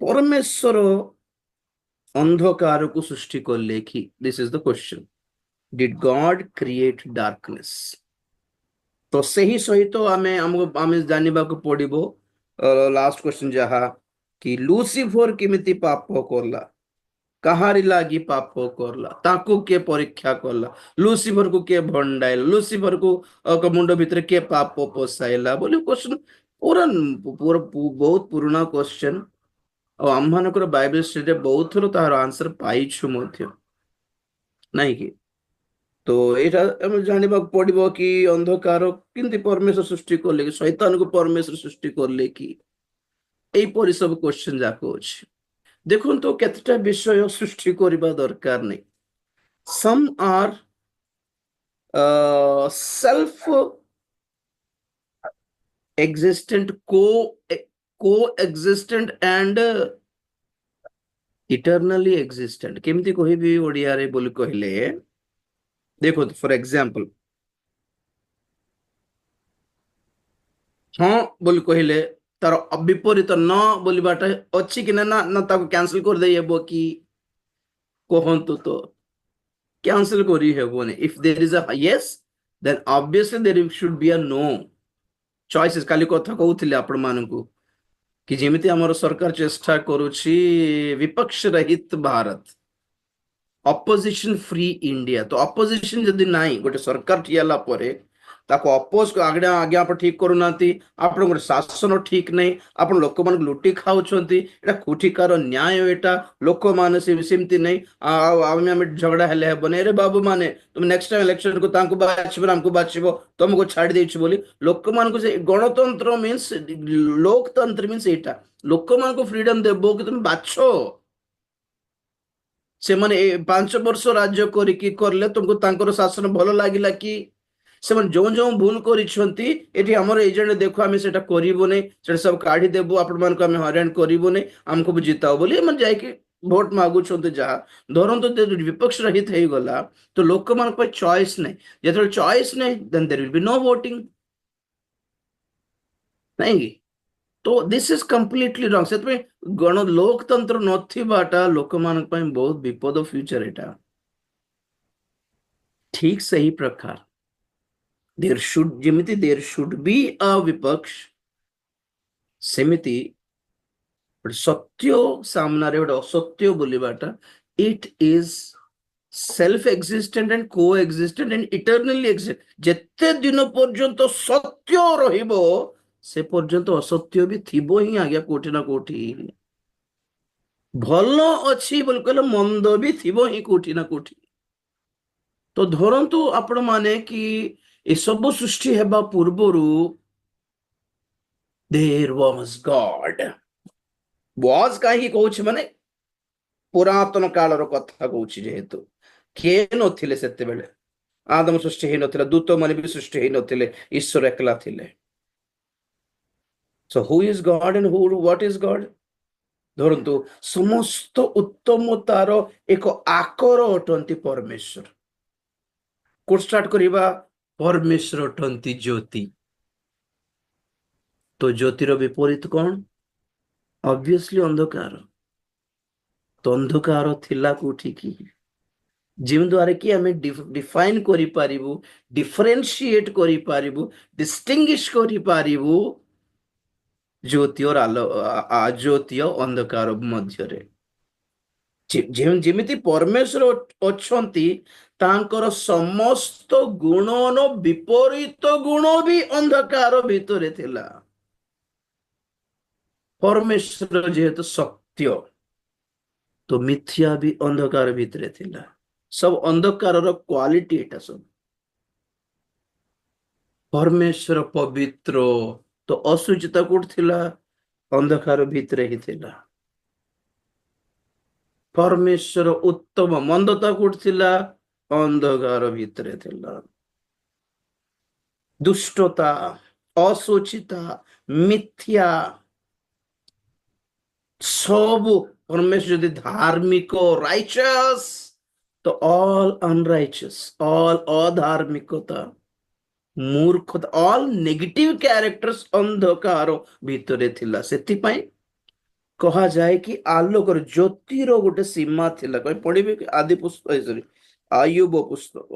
ପରମେଶ୍ୱର ଅନ୍ଧକାରକୁ ସୃଷ୍ଟି କଲେ କି? This is the question. Did God create darkness? ତ ସେହି ସହିତ ଆମେ ଜାଣିବାକୁ ପଡିବ ଲାଷ୍ଟ କ୍ୱେଶ୍ଚନ ଯାହା କି ଲୁସିଫର କେମିତି ପାପ କଲା, କାହାରି ଲାଗି ପାପ କଲା, ତାକୁ କିଏ ପରୀକ୍ଷା କଲା, ଲୁସିଫର କୁ କିଏ ଭଣ୍ଡାଇଲା, ଲୁସିଫର କୁ ମୁଣ୍ଡ ଭିତରେ କିଏ ପାପ ପଶାଇଲା ବୋଲି କ୍ୱେଶ୍ଚନ ପୁରା ପୁରା ବହୁତ ପୁରୁଣା କ୍ୱେଶ୍ଚନ। ଆଉ ଆମମାନଙ୍କର ବାଇବେଲ ଷ୍ଟଡିରେ ବହୁତ ଥର ତାହାର ଆନ୍ସର ପାଇଛୁ ମଧ୍ୟ, ନାଇଁ କି? ତ ଏଇଟା ଆମେ ଜାଣିବାକୁ ପଡିବ କି ଅନ୍ଧକାର କେମିତି ପରମେଶ୍ୱର ସୃଷ୍ଟି କଲେ କି, ଶୈତାନକୁ ପରମେଶ୍ୱର ସୃଷ୍ଟି କଲେ କି, ଏଇପରି ସବୁ କ୍ୱେଶ୍ଚନ ଯାକ ଅଛି। ଦେଖନ୍ତୁ କେତେଟା ବିଷୟ ସୃଷ୍ଟି କରିବା ଦରକାର ନାହିଁ। ସମ୍ ଆର୍ self existent, co-existent and eternally existent। କେମିତି କହିବି ଓଡ଼ିଆରେ ବୋଲି କହିଲେ, ଦେଖନ୍ତୁ ଫର ଏକ୍ସାମ୍ପଲ, ହଁ ବୋଲି କହିଲେ ତାର ବିପରୀତ ନ ବୋଲିବାଟା ଅଛି କି ନା ନା ତାକୁ କ୍ୟାନସଲ କରିଦେଇ ହେବ କି? କୁହନ୍ତୁ ତ। କ୍ୟାନସଲ କରି ହେବନି। If there is a yes then obviously there should be a no choices. କାଲି କଥା କହୁଥିଲି ଆପଣମାନଙ୍କୁ कि जेमिति आमर सरकार चेष्टा करुछि विपक्ष रहित भारत, अपोजिशन फ्री इंडिया। तो अपोजिशन जदि नाही गोटे सरकार ठियाला परे ताको अपोज आगे आगे आप ठीक करूना, आप गोटे शासन ठीक नहीं, आप लोक मान लुटी खाऊछंती, एटा कोठिकार न्याय, एटा लोक माने सेमती नहीं। आमे झगड़ा हेले हेबने, रे बाबू माने तुम नेक्स्ट टाइम इलेक्शन को तांको बाछिबो हमको बाछिबो तुमको छाड़ी देछि बोली लोक मान को से गणतंत्र मीन्स लोकतंत्र मीन्स एटा लोक मान को फ्रीडम देबो कि तुम बाछो। से माने 5 वर्ष राज्य करिकी करले तुमको तांकर शासन भल लागिला कि? से जो जो भूल करिसंती एठी हमर एजेंट देखो आमे सेटा करिवो नै, सेटा सब काढी देबो, आपण मान को आमे हरान करिवो नै, हमको भी जिताओ बोली मन जाय कि वोट मागु छंते। जहा धरंतो विपक्ष रहित हे गला तो लोक मान पर चॉइस नै, जेतल चॉइस नै then there will be no voting, नहीं? तो दिस इज कंप्लीटली रॉन्ग। से गण लोकतंत्र नथिबाटा लोक मान पय बहुत विपद फ्यूचर एटा। ठीक सही प्रकार देयर शुड जेमिति देयर शुड बी अ विपक्ष, सेमिति सत्य सामना रे गोटे असत्य बोलिबाटा it is self existent and coexistent and eternally exist. जेते दिन पर्यंत सत्य रहिबो से पर्यंत असत्य भी थिबो ही आज्ञा कोठी ना कोठी। भल अच्छी बोल कहले मंद भी थिबो ही कोठी ना कोठी। तो धरंतु आपण माने कि ए सब सृष्टि हेबा पूर्वरु देयर वाज गॉड। वाज काहे कहूछ माने पुरातन कालर कथा कहूछ, जेहेतु किए नथिले सेते बेले आदम सृष्टि हे नथिला, दूत माने भी सृष्टि हे नथिले, ईश्वर एकला थिले। So who is God and who what is God? धरंतु समस्त उत्तमतार एक आकर अटंती परमेश्वर। कोड स्टार्ट करिबा, परमेश्वर अटंती ज्योति। तो ज्योतिर विपरीत कौन? ऑब्वियसली अंधकार। तो अंधकार थिला कोठी की? जिन द्वारा कि हमें डिफाइन करि पारिबु, डिफरेंशिएट करि पारिबु, डिस्टिंग्विश करि पारिबु ज्योति और आलो ज्योति और अंधकार मध्य रे। जेमिति परमेश्वर अछंती तांकर समस्त गुणन विपरीत गुण भी अंधकार भितरे थिला। परमेश्वर जेहेतु सत्य तो मिथ्या भी अंधकार भितरे थिला। सब अंधकार क्वालिटी एटा सब। परमेश्वर पवित्र तो असुचिता कोड थिला, अंधकार भितरे ही थिला। परमेश्वर उत्तम, मंदता कोड थिला, अंधकार भितरे थिला। दुष्टता, असुचिता, मिथ्या सब परमेश्वर यदि धार्मिक राइचस तो ऑल अनराइचस, ऑल अधार्मिकता, मूर्खता, ऑल नेगेटिव कैरेक्टर्स अंधकार भितरे थिला। सेति पई କୁହାଯାଏ କି ଆଲୋକର ଜ୍ୟୋତିର ଗୋଟେ ସୀମା ଥିଲା। କହି ପଢିବେ କି ଆଦି ପୁସ୍ତକ ସରି ଆୟୁବ ପୁସ୍ତକ।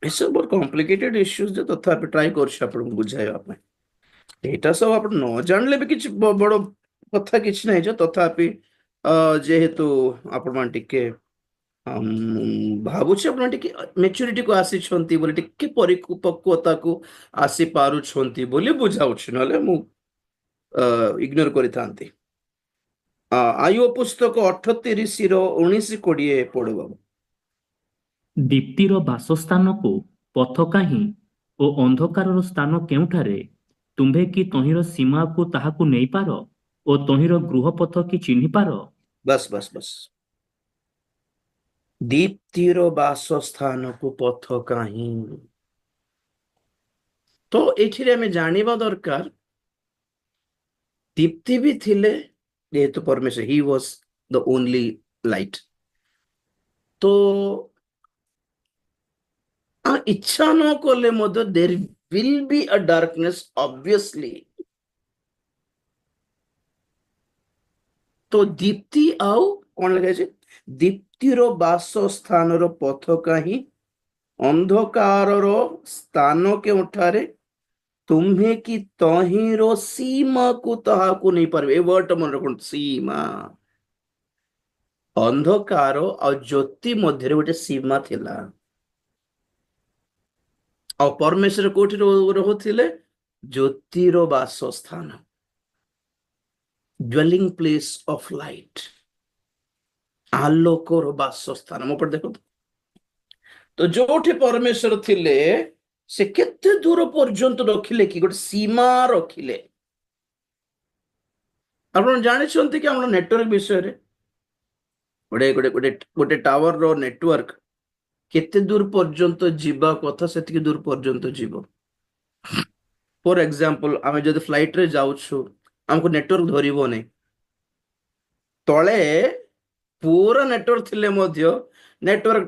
ଏସବୁ ବହୁତ କମ୍ପ୍ଲିକେଟେଡ ଇସ୍ୟୁଜ ଯେ ତଥାପି ଟ୍ରାଏ କରୁଛି ଆପଣଙ୍କୁ ବୁଝାଇବା ପାଇଁ। ଏଇଟା ସବୁ ଆପଣ ନ ଜାଣିଲେ ବି କିଛି ବଡ କଥା କିଛି ନାହିଁ ଯେ ତଥାପି ଯେହେତୁ ଆପଣମାନେ ଟିକେ ଭାବୁଛି ଆପଣ ଟିକେ ମେଚୁରିଟିକୁ ଆସିଛନ୍ତି ବୋଲି ଟିକେ ପରିପକ୍ୱତାକୁ ଆସିପାରୁଛନ୍ତି ବୋଲି ବୁଝାଉଛି, ନହେଲେ ମୁଁ ଇଗ୍ନୋର କରିଥାନ୍ତି। ଆୟୁବ ପୁସ୍ତକ 38:19-20 ପଢିବ। ଦୀପ୍ତିର ବାସସ୍ଥାନକୁ ପଥ କାହିଁ ଓ ଅନ୍ଧକାରର ସ୍ଥାନ କେଉଁଠାରେ? ତୁମ୍ଭେ କି ତହିଁର ସୀମାକୁ ତାହାକୁ ନେଇପାର ଓ ତହିଁର ଗୃହପଥ କି ଚିହ୍ନିପାର? ବାସ୍ ବାସ୍ ବାସ୍। ଦୀପ୍ତିର ବାସସ୍ଥାନକୁ ପଥ କାହିଁ। ତ ଏଠିରେ ଆମେ ଜାଣିବା ଦରକାର ଦୀପ୍ତି ବି ଥିଲେ, ଯେହେତୁ ପରମେଶ୍ୱର ହି ୱାଜ ଦ ଓନଲି ଲାଇଟ୍। ତ ଇଚ୍ଛା ନ କଲେ ମଧ୍ୟ ଦେର୍ will be a darkness obviously। ତ ଦୀପ୍ତି ଆଉ କଣ ଲେଖାଯାଇଛି? ଦୀପ୍ତିର ବାସସ୍ଥାନର ପଥ କାହିଁ, ଅନ୍ଧକାରର ସ୍ଥାନ କେଉଁଠାରେ, ତୁମ୍ଭେ କି ତହିଁର ସୀମାକୁ ତାହାକୁ ନେଇପାରିବେ। ଏ ୱାର୍ଡଟା ମନେ ରଖନ୍ତୁ, ସୀମା। ଅନ୍ଧକାର ଆଉ ଜ୍ୟୋତି ମଧ୍ୟରେ ଗୋଟେ ସୀମା ଥିଲା। ଆଉ ପରମେଶ୍ୱର କୋଉଠି ରହୁଥିଲେ? ଜ୍ୟୋତିର ବାସସ୍ଥାନ, ଡ୍ୱେଲିଂ ପ୍ଲେସ୍ ଅଫ ଲାଇଟ୍, ଆଲୋକର ବାସସ୍ଥାନ। ମୋ ପଟେ ଦେଖନ୍ତୁ, ତ ଯୋଉଠି ପରମେଶ୍ୱର ଥିଲେ ସେ କେତେ ଦୂର ପର୍ଯ୍ୟନ୍ତ ରଖିଲେ କି ଗୋଟେ ସୀମା ରଖିଲେ। ଆପଣ ଜାଣିଛନ୍ତି କି ଆମର ନେଟୱାର୍କ ବିଷୟରେ? ଗୋଟେ ଟାୱାରର ନେଟୱାର୍କ କେତେ ଦୂର ପର୍ଯ୍ୟନ୍ତ ଯିବା କଥା ସେତିକି ଦୂର ପର୍ଯ୍ୟନ୍ତ ଯିବ। ଫର ଏକ୍ସାମ୍ପଲ, ଆମେ ଯଦି ଫ୍ଲାଇଟରେ ଯାଉଛୁ ଆମକୁ ନେଟୱାର୍କ ଧରିବନି। ତଳେ ପୁରା ନେଟୱାର୍କ ଥିଲେ ମଧ୍ୟ ନେଟୱାର୍କ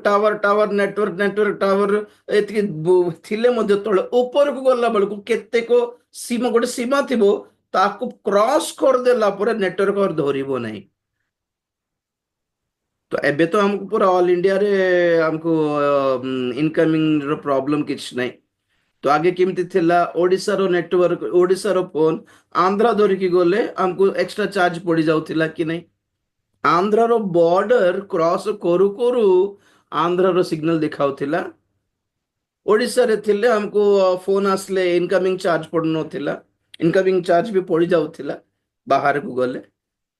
ଟାୱାର ଏତିକି ଥିଲେ ମଧ୍ୟ ତଳେ ଉପରକୁ ଗଲା ବେଳକୁ କେତେକ ସୀମା, ଗୋଟେ ସୀମା ଥିବ, ତାକୁ କ୍ରସ୍ କରିଦେଲା ପରେ ନେଟୱାର୍କ ଧରିବ ନାହିଁ। ତ ଏବେ ତ ଆମକୁ ପୁରା ଅଲ୍ ଇଣ୍ଡିଆରେ ଆମକୁ ଇନକମିଂ ର ପ୍ରୋବ୍ଲେମ କିଛି ନାହିଁ। ତ ଆଗେ କେମିତି ଥିଲା? ଓଡିଶାର ନେଟୱାର୍କ, ଓଡିଶାର ଫୋନ ଆନ୍ଧ୍ରା ଧରିକି ଗଲେ ଆମକୁ ଏକ୍ସଟ୍ରା ଚାର୍ଜ ପଡି ଯାଉଥିଲା କି ନାହିଁ? ଆନ୍ଧ୍ରାର ବର୍ଡର କ୍ରସ୍ କରୁ କରୁ ଆନ୍ଧ୍ରାର ସିଗ୍ନାଲ ଦେଖାଉଥିଲା। ଓଡିଶାରେ ଥିଲେ ଆମକୁ ଫୋନ ଆସିଲେ ଇନକମିଂ ଚାର୍ଜ ପଡୁନଥିଲା, ଇନକମିଂ ଚାର୍ଜ ବି ପଡି ଯାଉଥିଲା। ବାହାରକୁ ଗଲେ,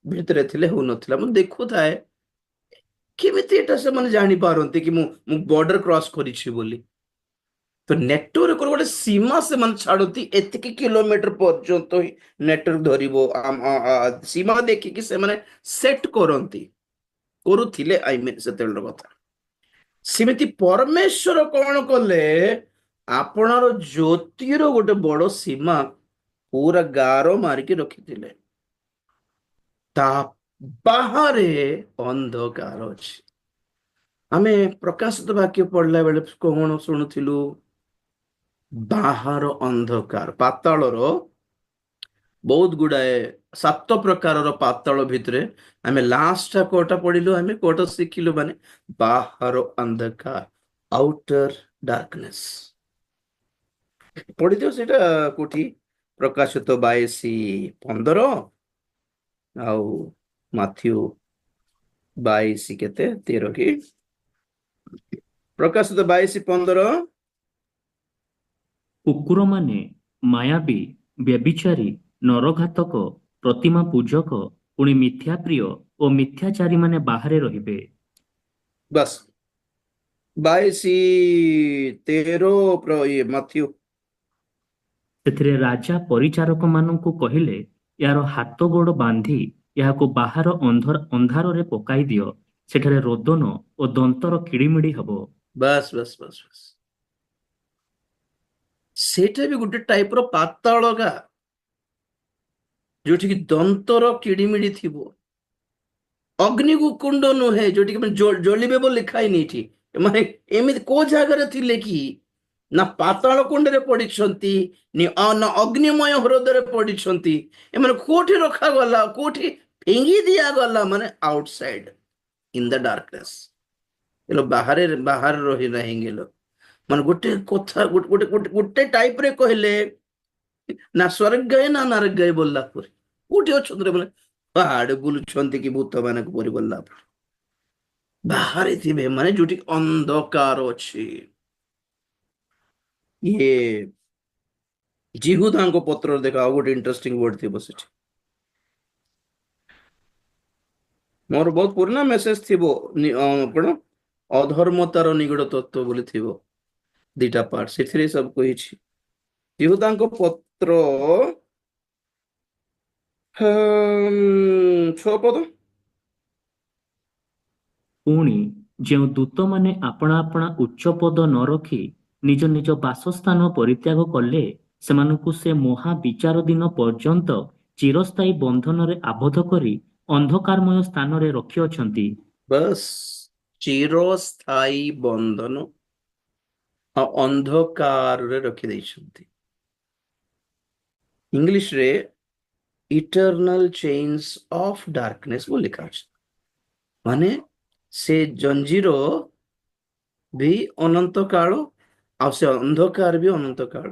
ଭିତରେ ଥିଲେ ହଉନଥିଲା। ମୁଁ ଦେଖୁଥାଏ କେମିତି ଏଟା ସେମାନେ ଜାଣିପାରନ୍ତି କି ମୁଁ ବର୍ଡର କ୍ରସ୍ କରିଛି ବୋଲି। ତ ନେଟୱାର୍କର ଗୋଟେ ସୀମା ସେମାନେ ଛାଡନ୍ତି, ଏତିକି କିଲୋମିଟର ପର୍ଯ୍ୟନ୍ତ ହିଁ ନେଟୱାର୍କ ଧରିବ। ସୀମା ଦେଖିକି ସେମାନେ ସେଟ୍ କରନ୍ତି, କରୁଥିଲେ, ଆଇ ମିନ୍ ସେତେବେଳର କଥା। ସେମିତି ପରମେଶ୍ୱର କଣ କଲେ? ଆପଣର ଜ୍ୟୋତିର ଗୋଟେ ବଡ ସୀମା ପୁରା ଗାର ମାରିକି ରଖିଥିଲେ। ତା ବାହାରେ ଅନ୍ଧକାର ଅଛି। ଆମେ ପ୍ରକାଶିତ ବାକ୍ୟ ପଢିଲା ବେଳେ କଣ ଶୁଣୁଥିଲୁ? ବାହାର ଅନ୍ଧକାର, ପାତାଳର ବହୁତ ଗୁଡାଏ 7 ପ୍ରକାରର ପାତାଳ ଭିତରେ ଆମେ ଲାଷ୍ଟ କୋଟା ପଢିଲୁ, ଆମେ କୋଟା ଶିଖିଲୁ, ମାନେ ବାହାର ଅନ୍ଧକାର, ଆଉଟର ଡାର୍କନେସ୍। ପଢିଦିଅ ସେଇଟା କୋଉଠି? ପ୍ରକାଶିତ 22:15 ଆଉ ମାଥ୍ୟୁ 22:13 କି? ପ୍ରକାଶିତ 22:15। କୁକୁରମାନେ, ମାୟାବୀ, ବ୍ୟଭିଚାରୀ, ନରଘାତକ, ପ୍ରତିମା ପୂଜକ, ପୁଣି ମିଥ୍ୟାପ୍ରିୟ ଓ ମିଥ୍ୟାଚାରୀମାନେ ବାହାରେ ରହିବେ। ବାସ୍ 22:13 ମାଥ୍ୟୁ। ସେଥିରେ ରାଜା ପରିଚାରକ ମାନଙ୍କୁ କହିଲେ, ଏହାର ହାତ ଗୋଡ ବାନ୍ଧି ଏହାକୁ ବାହାର ଅନ୍ଧାରରେ ପକାଇ ଦିଅ, ସେଠାରେ ରୋଦନ ଓ ଦନ୍ତର କିଳିମିଳି ହେବ। ବାସ୍ ବାସ୍ ବାସ୍ ବାସ୍। ସେଇଟା ବି ଗୋଟେ ଟାଇପର ପାତାଳଗା, ଯୋଉଠିକି ଦନ୍ତର କିଡିମିଡି ଥିବ। ଅଗ୍ନିକୁଣ୍ଡ ନୁହେଁ ଯୋଉଠିକି ଜଳିବେ ବୋଲି ଲେଖା ହେଇନି ଏଠି। ମାନେ ଏମିତି କୋଉ ଜାଗାରେ ଥିଲେ କି ନା ପାତାଳ କୁଣ୍ଡରେ ପଡିଛନ୍ତି ନା ଅଗ୍ନିମୟ ହ୍ରଦରେ ପଡିଛନ୍ତି। ଏମାନେ କୋଉଠି ରଖାଗଲା, କୋଉଠି ଫିଙ୍ଗି ଦିଆଗଲା, ମାନେ ଆଉଟସାଇଡ ଇନ ଦ ଡାର୍କନେସ୍। ଏଲୋ ବାହାରେ ବାହାରେ ରହିଲା ହେଇଗଲ। ମାନେ ଗୋଟେ କଥା ଗୋଟେ ଗୋଟେ ଗୋଟେ ଟାଇପରେ କହିଲେ ନା ସ୍ୱର୍ଗ ଗଏ ନା ନରକ ଗଏ ବୋଲିଲା ପରେ କୋଉଠି ଅଛନ୍ତି ରେ ବୋଲେ ପାହାଡେ ବୁଲୁଛନ୍ତି କି ଭୂତ ମାନଙ୍କୁ ପରି ବୋଲିଲା ପରେ ବାହାରେ ଥିବେ, ମାନେ ଯୋଉଠି ଅନ୍ଧକାର ଅଛି। ଇଏ ଜିହୁଦାଙ୍କ ପତ୍ରରେ ଦେଖ ଆଉ ଗୋଟେ ଇଣ୍ଟରେଷ୍ଟିଂ ୱାର୍ଡ ଥିବ ସେଠି। ମୋର ବହୁତ ପୁରୁଣା ମେସେଜ ଥିବ କଣ ଅଧର୍ମତାର ନିଗଡ ତତ୍ଵ ବୋଲି ଥିବ, 2ଟା ପାର୍ଟ, ସେଥିରେ ସବୁ କହିଛି। ଜିହୁଦାଙ୍କ ପତ୍ର 6 ପଦ। ପୁଣି ଯେଉଁ ଦୂତମାନେ ଆପଣା ଆପଣା ଉଚ୍ଚ ପଦ ନ ରଖି ନିଜ ନିଜ ବାସସ୍ଥାନ ପରିତ୍ୟାଗ କଲେ, ସେମାନଙ୍କୁ ସେ ମହାବିଚାର ଦିନ ପର୍ଯ୍ୟନ୍ତ ଚିରସ୍ଥାୟୀ ବନ୍ଧନରେ ଆବଦ୍ଧ କରି ଅନ୍ଧକାରମୟ ସ୍ଥାନରେ ରଖିଅଛନ୍ତି। ବସ୍, ଚିରସ୍ଥାୟୀ ବନ୍ଧନ ଆଉ ଅନ୍ଧକାରରେ ରଖିଦେଇଛନ୍ତି। ଇଂଲିଶରେ ଇଟର୍ନାଲ ଚେନ୍ସ ଅଫ ଡାର୍କନେସ୍ ବୋଲି ଲେଖା ଅଛି। ମାନେ ସେ ଜଞ୍ଜିର ବି ଅନନ୍ତ କାଳ, ଆଉ ସେ ଅନ୍ଧକାର ବି ଅନନ୍ତ କାଳ।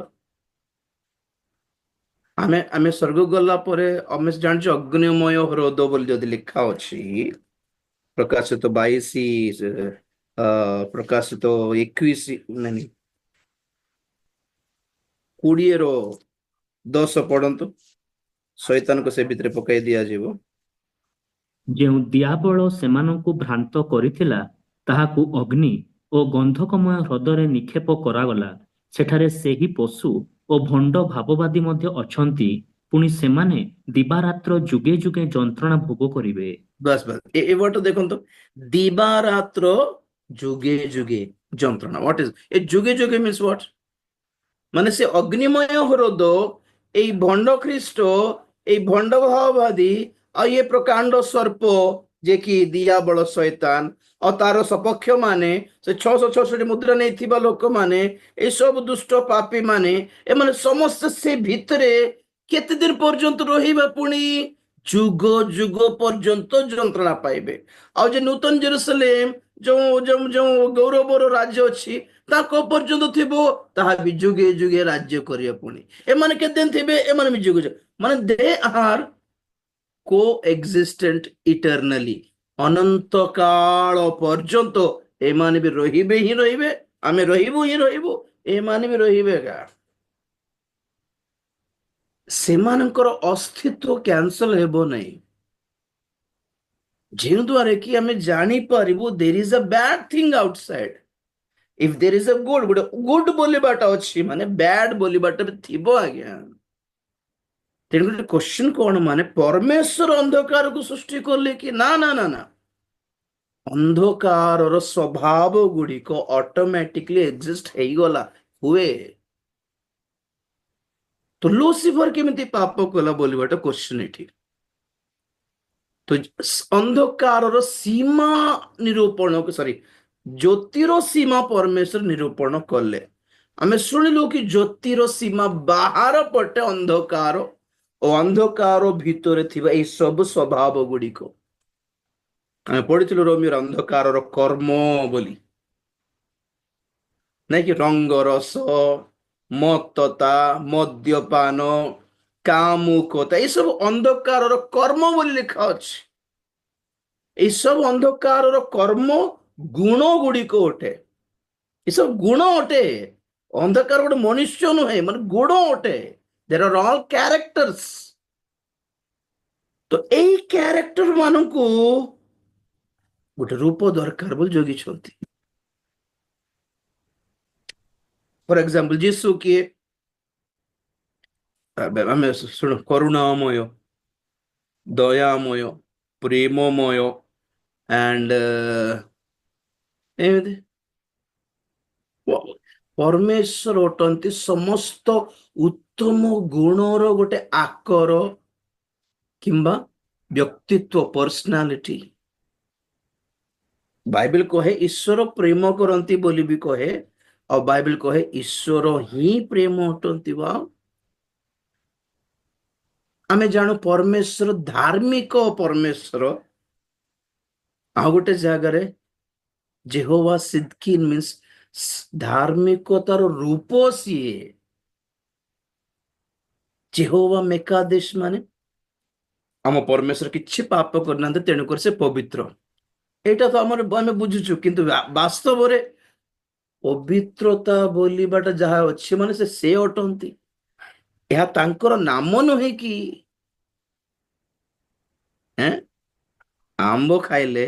ଆମେ ଆମେ ସ୍ୱର୍ଗ ଗଲା ପରେ ଆମେ ଜାଣିଛୁ ଅଗ୍ନିମୟ ହ୍ରଦ ବୋଲି ଯଦି ଲେଖା ଅଛି ପ୍ରକାଶିତ 22 ପ୍ରକାଶିତ 21 ନାଇଁ 20:10 ପଢନ୍ତୁ। ଶୈତାନକୁ ସେ ଭିତରେ ପକାଇ ଦିଆଯିବ। ଯେଉଁ ଦିଆବଳ ସେମାନଙ୍କୁ ଭ୍ରାନ୍ତ କରିଥିଲା, ତାହାକୁ ଅଗ୍ନି ଓ ଗନ୍ଧକମୟ ହ୍ରଦରେ ନିକ୍ଷେପ କରାଗଲା। ସେଠାରେ ସେହି ପଶୁ ଓ ଭଣ୍ଡ ଭାବବାଦୀ ମଧ୍ୟ ଅଛନ୍ତି। ପୁଣି ସେମାନେ ଦିବାରାତ୍ର ଯୁଗେ ଯୁଗେ ଯନ୍ତ୍ରଣା ଭୋଗ କରିବେ। ବାସ୍ ବାସ୍, ଏ ୱାର୍ଡ ଦେଖନ୍ତୁ, ଦିବାରାତ୍ର ଯୁଗେ ଯୁଗେ ଯନ୍ତ୍ରଣା। ହ୍ୱାଟ ଇଜ ଏ ଯୁଗେ ଯୁଗେ ମିନ୍ସ ହ୍ୱାଟ? ମାନେ ସେ ଅଗ୍ନିମୟ ହ୍ରଦ, ଏଇ ଭଣ୍ଡ ଖ୍ରୀଷ୍ଟ, ଏଇ ଭଣ୍ଡ ଭାବବାଦୀ, ଆଉ ଇଏ ପ୍ରକାଣ୍ଡ ସର୍ପ ଯେ କି ଦିଆବଳ ଶୈତାନ, ଆଉ ତାର ସପକ୍ଷ ମାନେ ସେ 666 ମୁଦ୍ରା ନେଇଥିବା ଲୋକମାନେ, ଏସବୁ ଦୁଷ୍ଟ ପାପୀ ମାନେ, ଏମାନେ ସମସ୍ତେ ସେ ଭିତରେ କେତେ ଦିନ ପର୍ଯ୍ୟନ୍ତ ରହିବେ? ପୁଣି ଯୁଗ ଯୁଗ ପର୍ଯ୍ୟନ୍ତ ଯନ୍ତ୍ରଣା ପାଇବେ। ଆଉ ଯେ ନୂତନ ଜେରୁସାଲେମ ଯୋଉ ଯୋଉ ଯୋଉ ଗୌରବର ରାଜ୍ୟ ଅଛି ତାଙ୍କ ପର୍ଯ୍ୟନ୍ତ ଥିବ, ତାହା ବି ଯୁଗେ ଯୁଗେ ରାଜ୍ୟ କରିବେ। ପୁଣି ଏମାନେ କେତେ ଦିନ ଥିବେ? ଏମାନେ ବି ଯୁଗ ଯୁଗ, ମାନେ ଦେ ଆର୍ କୋ ଏକ୍ସିଷ୍ଟେଣ୍ଟ ଇଟର୍ନାଲି, ଅନନ୍ତ କାଳ ପର୍ଯ୍ୟନ୍ତ ଏମାନେ ବି ରହିବେ ହିଁ ରହିବେ, ଆମେ ରହିବୁ ହିଁ ରହିବୁ, ଏମାନେ ବି ରହିବେ। ସେମାନଙ୍କର ଅସ୍ତିତ୍ୱ କ୍ୟାନ୍ସଲ ହେବ ନାହିଁ, ଯେଉଁ ଦ୍ୱାରା କି ଆମେ ଜାଣିପାରିବୁ there is a bad thing outside. If there is a good, ଗୋଟେ ଗୁଡ ବୋଲିବାଟା ଅଛି, ମାନେ ବ୍ୟାଡ ବୋଲିବାଟା ବି ଥିବ ଆଜ୍ଞା। ତେଣୁ ଗୋଟେ କ୍ୱେଶ୍ଚନ କଣ, ମାନେ ପରମେଶ୍ୱର ଅନ୍ଧକାରକୁ ସୃଷ୍ଟି କଲେ କି? ନା ନା ନା ନା, ଅନ୍ଧକାରର ସ୍ୱଭାବ ଗୁଡିକ ଅଟୋମେଟିକଲି ଏକ୍ଜିଷ୍ଟ ହେଇଗଲା, ହୁଏ। ତ ଲୁସିଫର କେମିତି ପାପ କଲା ବୋଲିବାଟା କ୍ୱେଶ୍ଚନ ଏଠି। ତ ଅନ୍ଧକାରର ସୀମା ନିରୂପଣ, ସରି, ଜ୍ୟୋତିର ସୀମା ପରମେଶ୍ୱର ନିରୂପଣ କଲେ। ଆମେ ଶୁଣିଲୁ କି ଜ୍ୟୋତିର ସୀମା ବାହାର ପଟେ ଅନ୍ଧକାର ଓ ଅନ୍ଧକାର ଭିତରେ ଥିବା ଏଇ ସବୁ ସ୍ୱଭାବ ଗୁଡିକ ଆମେ ପଢିଥିଲୁ ରୋମିଓର ଅନ୍ଧକାରର କର୍ମ ବୋଲି, ନାଇଁ କି? ରଙ୍ଗ, ରସ, ମତ୍ତତା, ମଦ୍ୟପାନ, କାମୁକତା, ଏସବୁ ଅନ୍ଧକାରର କର୍ମ ବୋଲି ଲେଖା ଅଛି। ଏସବୁ ଅନ୍ଧକାରର କର୍ମ ଗୁଣ ଗୁଡିକ ଅଟେ। ଏସବୁ ଗୁଣ ଅଟେ। ଅନ୍ଧକାର ଗୋଟେ ମନୁଷ୍ୟ ନୁହେଁ, ମାନେ ଗୁଣ ଅଟେ। There are all characters. ତ ଏଇ କ୍ୟାରେକ୍ଟର ମାନଙ୍କୁ ଗୋଟେ ରୂପ ଦରକାର ବୋଲି ଜଗିଛନ୍ତି। ଫର ଏକ୍ସାମ୍ପଲ, ଯୀଶୁ କିଏ? ଆମେ ଶୁଣ, କରୁଣାମୟ, ଦୟାମୟ, ପ୍ରେମମୟ, ଆଣ୍ଡ ଏମିତି ପରମେଶ୍ୱର ଅଟନ୍ତି ସମସ୍ତ ଉତ୍ତମ ଗୁଣର ଗୋଟେ ଆକର କିମ୍ବା ବ୍ୟକ୍ତିତ୍ୱ, ପର୍ସନାଲିଟି। ବାଇବେଲ କହେ ଈଶ୍ୱର ପ୍ରେମ କରନ୍ତି ବୋଲି ବି କହେ, ଆଉ ବାଇବଲ କହେ ଈଶ୍ୱର ହିଁ ପ୍ରେମ ଅଟନ୍ତି। ବା ଆମେ ଜାଣୁ ପରମେଶ୍ୱର ଧାର୍ମିକ ପରମେଶ୍ୱର। ଆଉ ଗୋଟେ ଜାଗାରେ ଯେହୋବା ସିଦ୍କିନ୍ ମିନ୍ସ ଧାର୍ମିକତାର ରୂପ ସିଏ। ଯେହୋବା ମେକାଦେଶ ମାନେ ଆମ ପରମେଶ୍ୱର କିଛି ପାପ କରିନାହାନ୍ତି, ତେଣୁକରି ସେ ପବିତ୍ର। ଏଇଟା ତ ଆମର ଆମେ ବୁଝୁଛୁ, କିନ୍ତୁ ବାସ୍ତବରେ ପବିତ୍ରତା ବୋଲିବାଟା ଯାହା ଅଛି ମାନେ ସେ ଅଟନ୍ତି। ଏହା ତାଙ୍କର ନାମ ନୁହେଁ କି? ଆମ୍ବ ଖାଇଲେ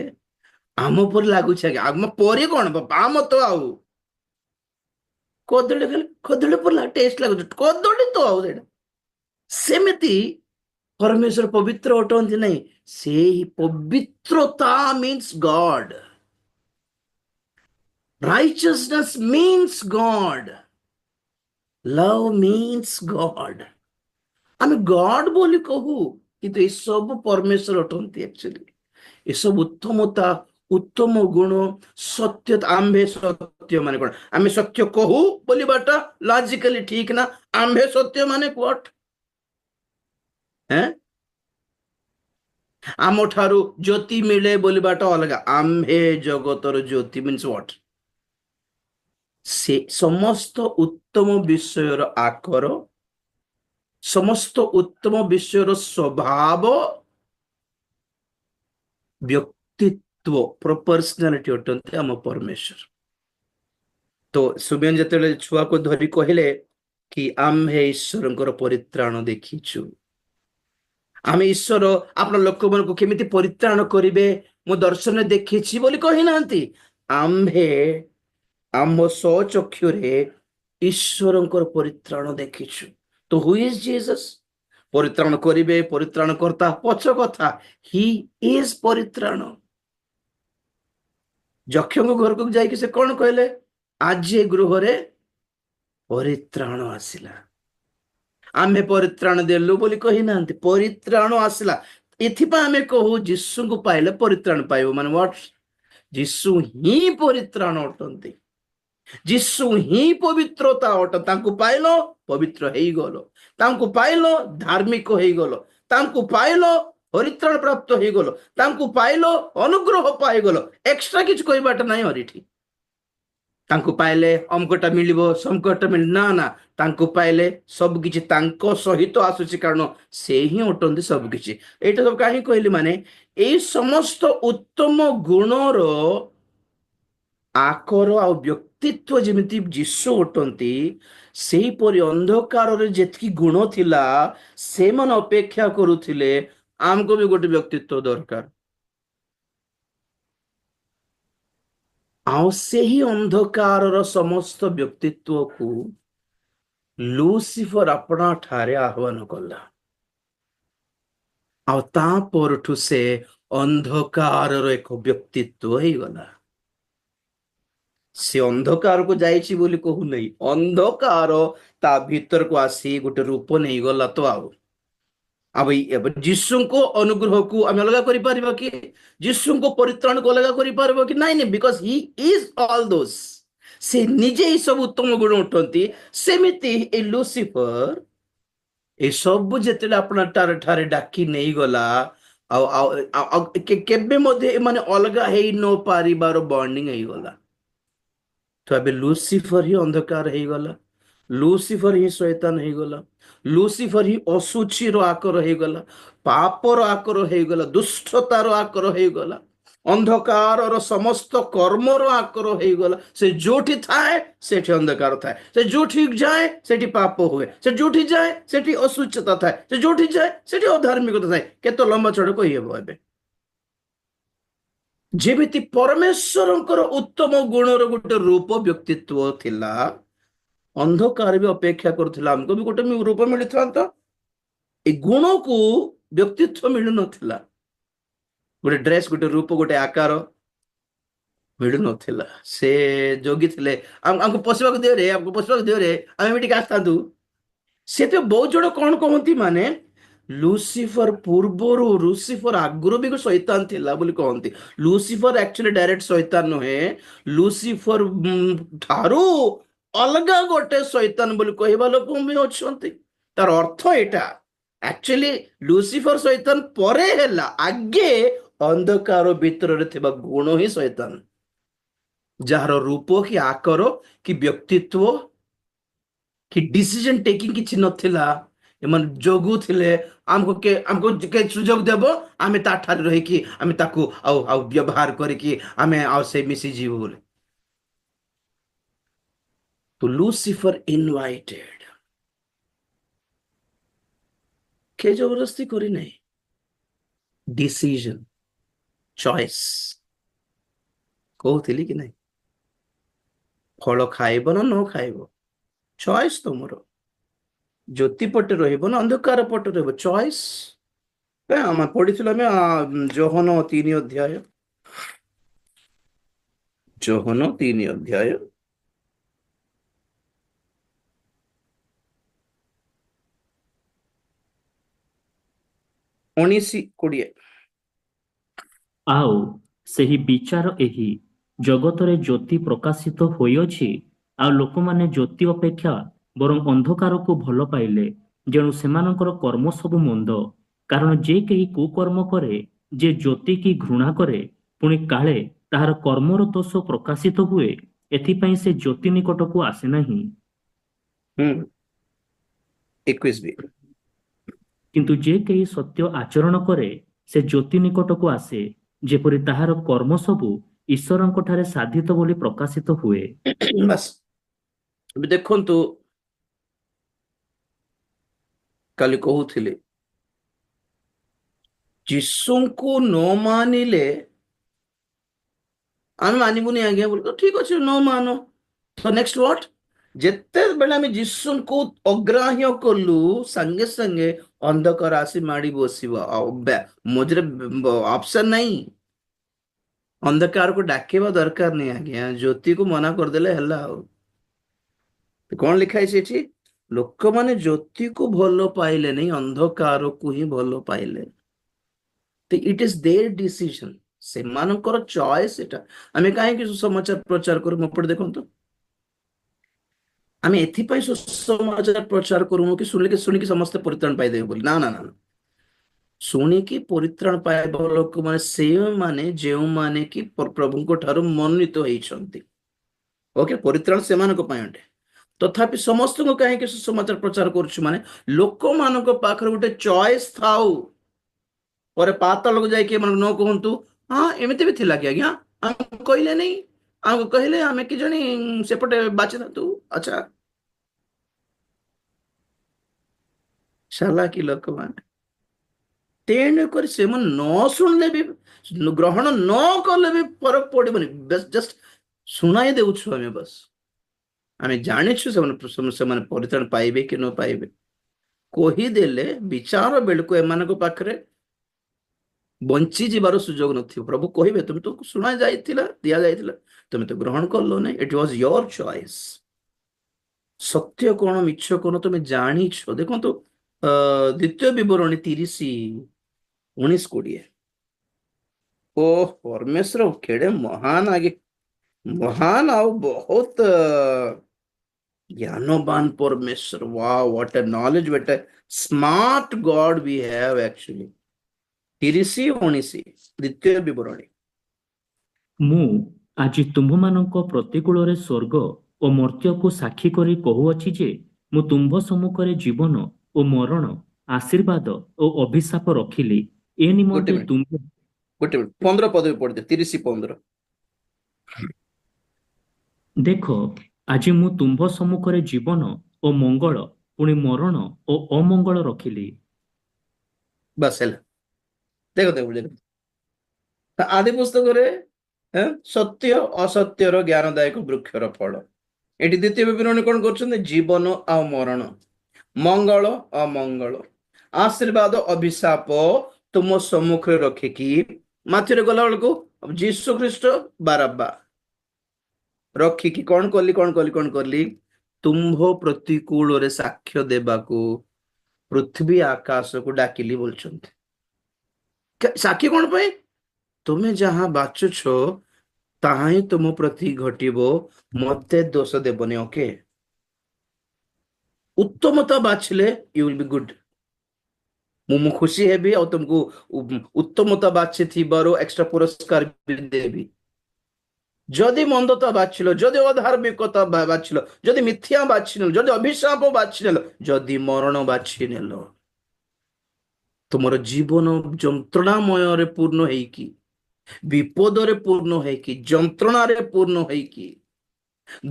ଆମ ପରି ଲାଗୁଛି ଆଜ୍ଞା? ଆମ ପରି କଣ ଆମ ତ ଆଉ କଦଳୀ ଖାଇଲେ କଦଳୀ ପରି ଟେଷ୍ଟ ଲାଗୁଛି, କଦଳୀ ତ ଆଉ ସେଇଟା ସେମିତି। ପରମେଶ୍ୱର ପବିତ୍ର ଅଟନ୍ତି ନାହିଁ, ସେହି ପବିତ୍ରତା ମିନ୍ସ ଗଡ। ରାଇଚିୟସନେସ୍ ମିନ୍ସ ଗଡ। ଲଭ୍ ମିନ୍ସ ଗଡ। ଆମେ ଗଡ ବୋଲି କହୁ, କିନ୍ତୁ ଏସବୁ ପରମେଶ୍ୱର ଅଟନ୍ତି। ଆକ୍ଚୁଆଲି ଏସବୁ ଉତ୍ତମତା, ଉତ୍ତମ ଗୁଣ, ସତ୍ୟତା। ଆମ୍ଭେ ସତ୍ୟ ମାନେ କଣ? ଆମେ ସତ୍ୟ କହୁ ବୋଲିବାଟା ଲଜିକାଲି ଠିକ ନା? ଆମ୍ଭେ ସତ୍ୟ ମାନେ ହ୍ୱାଟ? ଆମ ଠାରୁ ଜ୍ୟୋତି ମିଳେ ବୋଲିବାଟା ଅଲଗା। ଆମ୍ଭେ ଜଗତର ଜ୍ୟୋତି ମିନ୍ସ ହ୍ୱାଟ? ସେ ସମସ୍ତ ଉତ୍ତମ ବିଷୟର ଆକର, ସମସ୍ତ ଉତ୍ତମ ବିଷୟର ସ୍ୱଭାବ, ବ୍ୟକ୍ତିତ୍ବ, ପ୍ରପର୍ସନାଲିଟି ଅଟନ୍ତି ଆମ ପରମେଶ୍ୱର। ତ ସୁବିୟନ ଯେତେବେଳେ ଛୁଆକୁ ଧରି କହିଲେ କି ଆମ୍ଭେ ଈଶ୍ୱରଙ୍କର ପରିତ୍ରାଣ ଦେଖିଛୁ। ଆମେ ଈଶ୍ୱର ଆପଣ ଲୋକମାନଙ୍କୁ କେମିତି ପରିତ୍ରାଣ କରିବେ ମୁଁ ଦର୍ଶନରେ ଦେଖିଛି ବୋଲି କହିନାହାନ୍ତି। ଆମ୍ଭେ ଆମ ସ୍ୱଚକ୍ଷୁରେ ଈଶ୍ୱରଙ୍କର ପରିତ୍ରାଣ ଦେଖିଛୁ। ତ ହୁ ଇଜ ଜିସସ୍? ପରିତ୍ରାଣ କରିବେ, ପରିତ୍ରାଣ କର୍ତ୍ତା ପଛ କଥା, ହି ଇଜ ପରିତ୍ରାଣ। ଯକ୍ଷଙ୍କ ଘରକୁ ଯାଇକି ସେ କଣ କହିଲେ? ଆଜି ଏ ଗୃହରେ ପରିତ୍ରାଣ ଆସିଲା। ଆମ୍ଭେ ପରିତ୍ରାଣ ଦେଲୁ ବୋଲି କହିନାହାନ୍ତି, ପରିତ୍ରାଣ ଆସିଲା। ଏଥିପାଇଁ ଆମେ କହୁ ଯୀଶୁଙ୍କୁ ପାଇଲେ ପରିତ୍ରାଣ ପାଇବ। ମାନେ ହ୍ୱାଟ? ଯୀଶୁ ହିଁ ପରିତ୍ରାଣ ଅଟନ୍ତି। ଯୀଶୁ ହିଁ ପବିତ୍ରତା ଅଟ। ତାଙ୍କୁ ପାଇଲ ପବିତ୍ର ହେଇଗଲ, ତାଙ୍କୁ ପାଇଲ ଧାର୍ମିକ ହେଇଗଲ, ତାଙ୍କୁ ପାଇଲ ପରିତ୍ରାଣ ପ୍ରାପ୍ତ ହେଇଗଲ, ତାଙ୍କୁ ପାଇଲ ଅନୁଗ୍ରହ ପାଇଗଲ। ଏକ୍ସଟ୍ରା କିଛି କହିବାଟା ନାହିଁ ଏଠି। ତାଙ୍କୁ ପାଇଲେ ଅମକଟା ମିଳିବ, ସମକଟା ନା ନା, ତାଙ୍କୁ ପାଇଲେ ସବୁ କିଛି ତାଙ୍କ ସହିତ ଆସୁଛି, କାରଣ ସେ ହିଁ ଅଟନ୍ତି ସବୁ କିଛି। ଏଇଟା ସବୁ କାହିଁକି କହିଲି? ମାନେ ଏଇ ସମସ୍ତ ଉତ୍ତମ ଗୁଣର ଆକର ଆଉ ବ୍ୟକ୍ତିତ୍ବ ଯେମିତି ଯୀଶୁ ଅଟନ୍ତି, ସେହିପରି ଅନ୍ଧକାରରେ ଯେତିକି ଗୁଣ ଥିଲା ସେମାନେ ଅପେକ୍ଷା କରୁଥିଲେ ଆମକୁ ବି ଗୋଟେ ବ୍ୟକ୍ତିତ୍ବ ଦରକାର। ଆଉ ସେହି ଅନ୍ଧକାରର ସମସ୍ତ ବ୍ୟକ୍ତିତ୍ବକୁ ଲୁସିଫର ଆପଣା ଠାରେ ଆହ୍ୱାନ କଲା। ଆଉ ତା ପରଠୁ ସେ ଅନ୍ଧକାରର ଏକ ବ୍ୟକ୍ତିତ୍ବ ହେଇଗଲା। ସେ ଅନ୍ଧକାରକୁ ଯାଇଛି ବୋଲି କହୁନାହିଁ, ଅନ୍ଧକାର ତା ଭିତରକୁ ଆସି ଗୋଟେ ରୂପ ନେଇଗଲା। ତ ଆଉ ଯୀଶୁଙ୍କ ଅନୁଗ୍ରହକୁ ଆମେ ଅଲଗା କରିପାରିବା କି? ଯୀଶୁଙ୍କ ପରିତ୍ରାଣକୁ ଅଲଗା କରିପାରିବ କି? ନାଇଁ ନାଇଁ, ବିକଜ ହି ଇଜ ଅଲ ଦୋଜ। ସେ ନିଜେ ଏଇ ସବୁ ଉତ୍ତମ ଗୁଣ ଉଠନ୍ତି। ସେମିତି ଏ ଲୁସିଫର ଏସବୁ ଯେତେବେଳେ ଆପଣ ଠାରେ ଡାକି ନେଇଗଲା, ଆଉ କେବେ ମଧ୍ୟ ଏମାନେ ଅଲଗା ହେଇ ନ ପାରିବାର ବଣ୍ଡିଂ ହେଇଗଲା। ତ ଏବେ ଲୁସିଫର ହିଁ ଅନ୍ଧକାର ହେଇଗଲା, ଲୁସିଫର ହିଁ ଶୈତାନ ହେଇଗଲା, ଲୁସିଫର ହିଁ ଅଶୁଚିର ଆକର ହେଇଗଲା, ପାପର ଆକର ହେଇଗଲା, ଦୁଷ୍ଟତାର ଆକର ହେଇଗଲା, ଅନ୍ଧକାରର ସମସ୍ତ କର୍ମର ଆକର ହେଇଗଲା। ସେ ଯୋଉଠି ଥାଏ ସେଠି ଅନ୍ଧକାର ଥାଏ, ସେ ଯୋଉଠି ଯାଏ ସେଠି ପାପ ହୁଏ, ସେ ଯୋଉଠି ଯାଏ ସେଠି ଅଶୁଚ୍ୟତା ଥାଏ, ସେ ଯୋଉଠି ଯାଏ ସେଠି ଅଧାର୍ମିକତା ଥାଏ। କେତେ ଲମ୍ବା ଚଢ଼ କହିହେବ? ଏବେ ଯେମିତି ପରମେଶ୍ୱରଙ୍କର ଉତ୍ତମ ଗୁଣର ଗୋଟେ ରୂପ ବ୍ୟକ୍ତିତ୍ବ ଥିଲା, ଅନ୍ଧକାର ବି ଅପେକ୍ଷା କରୁଥିଲା ଆମକୁ ବି ଗୋଟେ ରୂପ ମିଳିଥାନ୍ତା। ଏ ଗୁଣକୁ ବ୍ୟକ୍ତିତ୍ବ ମିଳୁନଥିଲା, ଗୋଟେ ଡ୍ରେସ, ଗୋଟେ ରୂପ, ଗୋଟେ ଆକାର ମିଳୁନଥିଲା। ସେ ଜଗିଥିଲେ ଆମକୁ ପଶିବାକୁ ଦିଅରେ, ଆମକୁ ପଶିବାକୁ ଦିଅରେ, ଆମେ ବି ଟିକେ ଆସିଥାନ୍ତୁ। ସେତେ ବହୁତ ଜଣ କଣ କହନ୍ତି, ମାନେ ଲୁସିଫର ପୂର୍ବରୁ, ଲୁସିଫର ଆଗରୁ ବି ଶୈତାନ ଥିଲା ବୋଲି କହନ୍ତି। ଲୁସିଫର ଆକ୍ଚୁଆଲି ଡାଇରେକ୍ଟ ଶୈତାନ ନୁହେଁ। ଲୁସିଫର ଠାରୁ ଅଲଗା ଗୋଟେ ଶୈତାନ ବୋଲି କହିବା ଲୋକ ବି ଅଛନ୍ତି। ତାର ଅର୍ଥ ଏଇଟା, ଆକ୍ଚୁଆଲି ଲୁସିଫର ଶୈତାନ ପରେ ହେଲା, ଆଗେ ଅନ୍ଧକାର ଭିତରେ ଥିବା ଗୁଣ ହିଁ ଶୈତାନ, ଯାହାର ରୂପ କି ଆକାର କି ବ୍ୟକ୍ତିତ୍ୱ କି ଡିସିଜନ ଟେକିଂ କିଛି ନଥିଲା। ଏମାନେ ଜଗୁଥିଲେ ଆମକୁ ସୁଯୋଗ ଦେବ, ଆମେ ତାଠାରେ ରହିକି ଆମେ ତାକୁ ଆଉ ଆଉ ବ୍ୟବହାର କରିକି ଆମେ ଆଉ ସେ ମିଶିଯିବୁ ବୋଲି। ତ ଲୁସିଫର ଇନଭାଇଟେଡ, କିଏ ଜବରଦସ୍ତି କରିନାହିଁ। ଡିସିଜନ, ଚଏସ୍, କହୁଥିଲି କି ନାହିଁ, ଫଳ ଖାଇବ ନା ନ ଖାଇବ, ଚଏସ୍ ତମର। ଜ୍ୟୋତି ପଟେ ରହିବ ନା ଅନ୍ଧକାର ପଟେ ରହିବ, ଚଏସ୍। ଆମେ ପଢିଥିଲୁ ଆମେ ଯୋହନ 3 ଅଧ୍ୟାୟ, ଯୋହନ 3 ଅଧ୍ୟାୟ 19-20। ଆଉ ସେହି ବିଚାର ଏହି, ଜଗତରେ ଜ୍ୟୋତି ପ୍ରକାଶିତ ହୋଇଅଛି, ଆଉ ଲୋକମାନେ ଜ୍ୟୋତି ଅପେକ୍ଷା ବରଂ ଅନ୍ଧକାରକୁ ଭଲ ପାଇଲେ, ଯେଣୁ ସେମାନଙ୍କର କର୍ମ ସବୁ ମନ୍ଦ। କାରଣ ଯେ କେହି କୁକର୍ମ କରେ, ଯେ ଜ୍ୟୋତିକି ଘୃଣା କରେ, ପୁଣି କାଳେ ତାହାର କର୍ମର ଦୋଷ ପ୍ରକାଶିତ ହୁଏ, ଏଥିପାଇଁ ସେ ଜ୍ୟୋତି ନିକଟକୁ ଆସେ ନାହିଁ। 21। କିନ୍ତୁ ଯେ କେହି ସତ୍ୟ ଆଚରଣ କରେ, ସେ ଜ୍ୟୋତି ନିକଟକୁ ଆସେ, ଯେପରି ତାହାର କର୍ମ ସବୁ ଈଶ୍ୱରଙ୍କ ଠାରେ ସାଧିତ ବୋଲି ପ୍ରକାଶିତ ହୁଏ। ବାସ୍, ଏବେ ଦେଖନ୍ତୁ, କାଲି କହୁଥିଲି ଯୀଶୁଙ୍କୁ ନ ମାନିଲେ ଆମେ ମାନିବୁନି ଆଜ୍ଞା ବୋଲି, ତ ଠିକ ଅଛି, ନ ମାନ। ତ ନେକ୍ସଟ ହ୍ୱାଟ, ଯେତେବେଳେ ଆମେ ଯୀଶୁଙ୍କୁ ଅଗ୍ରାହ୍ୟ କଲୁ, ସାଙ୍ଗେ ସାଙ୍ଗେ ଅନ୍ଧକାର ଆସି ମାଡି ବସିବ, ଆଉ ମଝିରେ ଅପସନ ନାହିଁ। ଅନ୍ଧକାରକୁ ଡାକିବା ଦରକାର ନାହିଁ ଆଜ୍ଞା, ଜ୍ୟୋତିକୁ ମନା କରିଦେଲେ ହେଲା। ଆଉ କଣ ଲେଖା ହେଇଛି ଏଠି? ଲୋକମାନେ ଜ୍ୟୋତିକୁ ଭଲ ପାଇଲେନି, ଅନ୍ଧକାରକୁ ହିଁ ଭଲ ପାଇଲେ। ଇଟ୍ ଇଜ ଦେयर ଡିସିଜନ, ସେମାନଙ୍କର ଚଏସ୍ ଏଟା। ଆମେ କାହିଁକି ସୁସମାଚାର ପ୍ରଚାର କରୁ? ମୋ ପଟେ ଦେଖନ୍ତୁ, ଆମେ ଏଥିପାଇଁ ସୁସମାଚାର ପ୍ରଚାର କରୁନୁ କି ଶୁଣିକି ସମସ୍ତେ ପରିତ୍ରାଣ ପାଇଦେବେ ବୋଲି। ନା ନା ନା, ଶୁଣିକି ପରିତ୍ରାଣ ପାଇବା ଲୋକମାନେ ସେଇମାନେ ଯେଉଁମାନେ କି ପ୍ରଭୁଙ୍କ ଠାରୁ ମନୋନୀତ ହେଇଛନ୍ତି। ଓକେ, ପରିତ୍ରାଣ ସେମାନଙ୍କ ପାଇଁ ଅଟେ। ତଥାପି ସମସ୍ତଙ୍କୁ କାହିଁକି ସୁସମାଚାର ପ୍ରଚାର କରୁଛୁ? ମାନେ ଲୋକମାନଙ୍କ ପାଖରେ ଗୋଟେ ଚଏସ୍ ଥାଉ। ପରେ ପାତାଳକୁ ଯାଇକି ଏମାନଙ୍କୁ ନ କୁହନ୍ତୁ, ହଁ ଏମିତି ବି ଥିଲା କି ଆଜ୍ଞା, ଆମକୁ କହିଲେ ନେଇ, ଆମକୁ କହିଲେ ଆମେ କି ଜଣେ ସେପଟେ ବାଛିଥାନ୍ତୁ। ଆଚ୍ଛା, ଚାଲାକି ଲୋକମାନେ। ତେଣୁକରି ସେମାନେ ନ ଶୁଣିଲେ ବି, ଗ୍ରହଣ ନ କଲେ ବି ଫରକ ପଡିବନି, ଜଷ୍ଟ ଶୁଣାଇ ଦେଉଛୁ ଆମେ। ବସ୍ ଆମେ ଜାଣିଛୁ ସେମାନେ ପରିତ୍ରାଣ ପାଇବେ କି ନ ପାଇବେ। କହିଦେଲେ ବିଚାର ବେଳକୁ ଏମାନଙ୍କ ପାଖରେ ବଞ୍ଚିଯିବାର ସୁଯୋଗ ନଥିବ। ପ୍ରଭୁ କହିବେ, ତୁମେ ତ ଶୁଣା ଯାଇଥିଲା, ଦିଆଯାଇଥିଲା, ତୁମେ ତ ଗ୍ରହଣ କଲ ନାହିଁ, ଇଟ୍ ୱାଜ ୟୋର ଚଏସ୍। ସତ୍ୟ କଣ ମିଛ କଣ ତୁମେ ଜାଣିଛ। ଦେଖନ୍ତୁ ଦ୍ୱିତୀୟ ବିବରଣୀ 30:19-20। ଓ ପରମେଶ୍ୱର କେଡେ ମହାନ ଆଜ୍ଞା, ମହାନ ଆଉ ବହୁତ ଜ୍ଞାନବାନ ପରମେଶ୍ୱର। wow, what a knowledge, what a smart God we have actually। 30:19 ଦ୍ୱିତୀୟ ବିବରଣୀ। ମୁଁ ଆଜି ତୁମ୍ଭମାନଙ୍କ ପ୍ରତିକୂଳରେ ସ୍ୱର୍ଗ ଓ ମର୍ତ୍ତ୍ୟକୁ ସାକ୍ଷୀ କରି କହୁଅଛି ଯେ, ମୁଁ ତୁମ୍ଭ ସମ୍ମୁଖରେ ଜୀବନ ଓ ମରଣ, ଆଶୀର୍ବାଦ ଓ ଅଭିଶାପ ରଖିଲି, ଏ ଗୋଟେ ନିମନ୍ତେ ମିନିଟ, ତୁମ୍ଭେ। ଗୋଟେ ମିନିଟ, 15 ପଦବୀ ପଢିଦେ, 30:15। ଦେଖ, ଆଜି ମୁଁ ତୁମ୍ଭ ସମ୍ମୁଖରେ ଜୀବନ ଓ ମଙ୍ଗଳ, ପୁଣି ମରଣ ଓ ଅମଙ୍ଗଳ ରଖିଲି। ବାସ୍ ହେଲା। ଦେଖ ଦେଖ ଦେଖ, ଆଦି ପୁସ୍ତକରେ ସତ୍ୟ ଅସତ୍ୟର ଜ୍ଞାନଦାୟକ ବୃକ୍ଷର ଫଳ। ଏଠି ଦ୍ୱିତୀୟ ବିବରଣୀ କଣ କରୁଛନ୍ତି? ଜୀବନ ଆଉ ମରଣ, ମଙ୍ଗଳ ଅମଙ୍ଗଳ, ଆଶୀର୍ବାଦ ଅଭିଶାପ ତୁମ ସମ୍ମୁଖରେ ରଖିକି, ମାଥିରେ ଗଲା ବେଳକୁ ଯୀଶୁ ଖ୍ରୀଷ୍ଟ ବାରବା ରଖିକି କଣ କଲି? ତୁମ୍ଭ ପ୍ରତିକୂଳରେ ସାକ୍ଷ୍ୟ ଦେବାକୁ ପୃଥିବୀ ଆକାଶକୁ ଡାକିଲି ବୋଲୁଛନ୍ତି। ସାକ୍ଷୀ କଣ ପାଇଁ? ତୁମେ ଯାହା ବାଛୁଛ ତାହା ହିଁ ତୁମ ପ୍ରତି ଘଟିବ, ମତେ ଦୋଷ ଦେବନି। ଓକେ, ଉତ୍ତମତା ବାଛିଲେ ୟୁ ୱିଲ୍ ବି ଗୁଡ୍। ମୁଁ ଖୁସି ହେବି ଆଉ ତୁମକୁ ଉତ୍ତମତା ବାଛିଥିବାରୁ ଏକ୍ସଟ୍ରା ପୁରସ୍କାର ବି ଦେବି। ଯଦି ମନ୍ଦତା ବାଛିଲ, ଯଦି ଅଧାର୍ମିକତା ବାଛିଲ, ଯଦି ମିଥ୍ୟା ବାଛିନେଲ, ଯଦି ଅଭିଶାପ ବାଛିନେଲ, ଯଦି ମରଣ ବାଛିନେଲ, ତୁମର ଜୀବନ ଯନ୍ତ୍ରଣାମୟରେ ପୂର୍ଣ୍ଣ ହେଇକି, ବିପଦରେ ପୂର୍ଣ୍ଣ ହେଇକି, ଯନ୍ତ୍ରଣାରେ ପୂର୍ଣ୍ଣ ହେଇକି,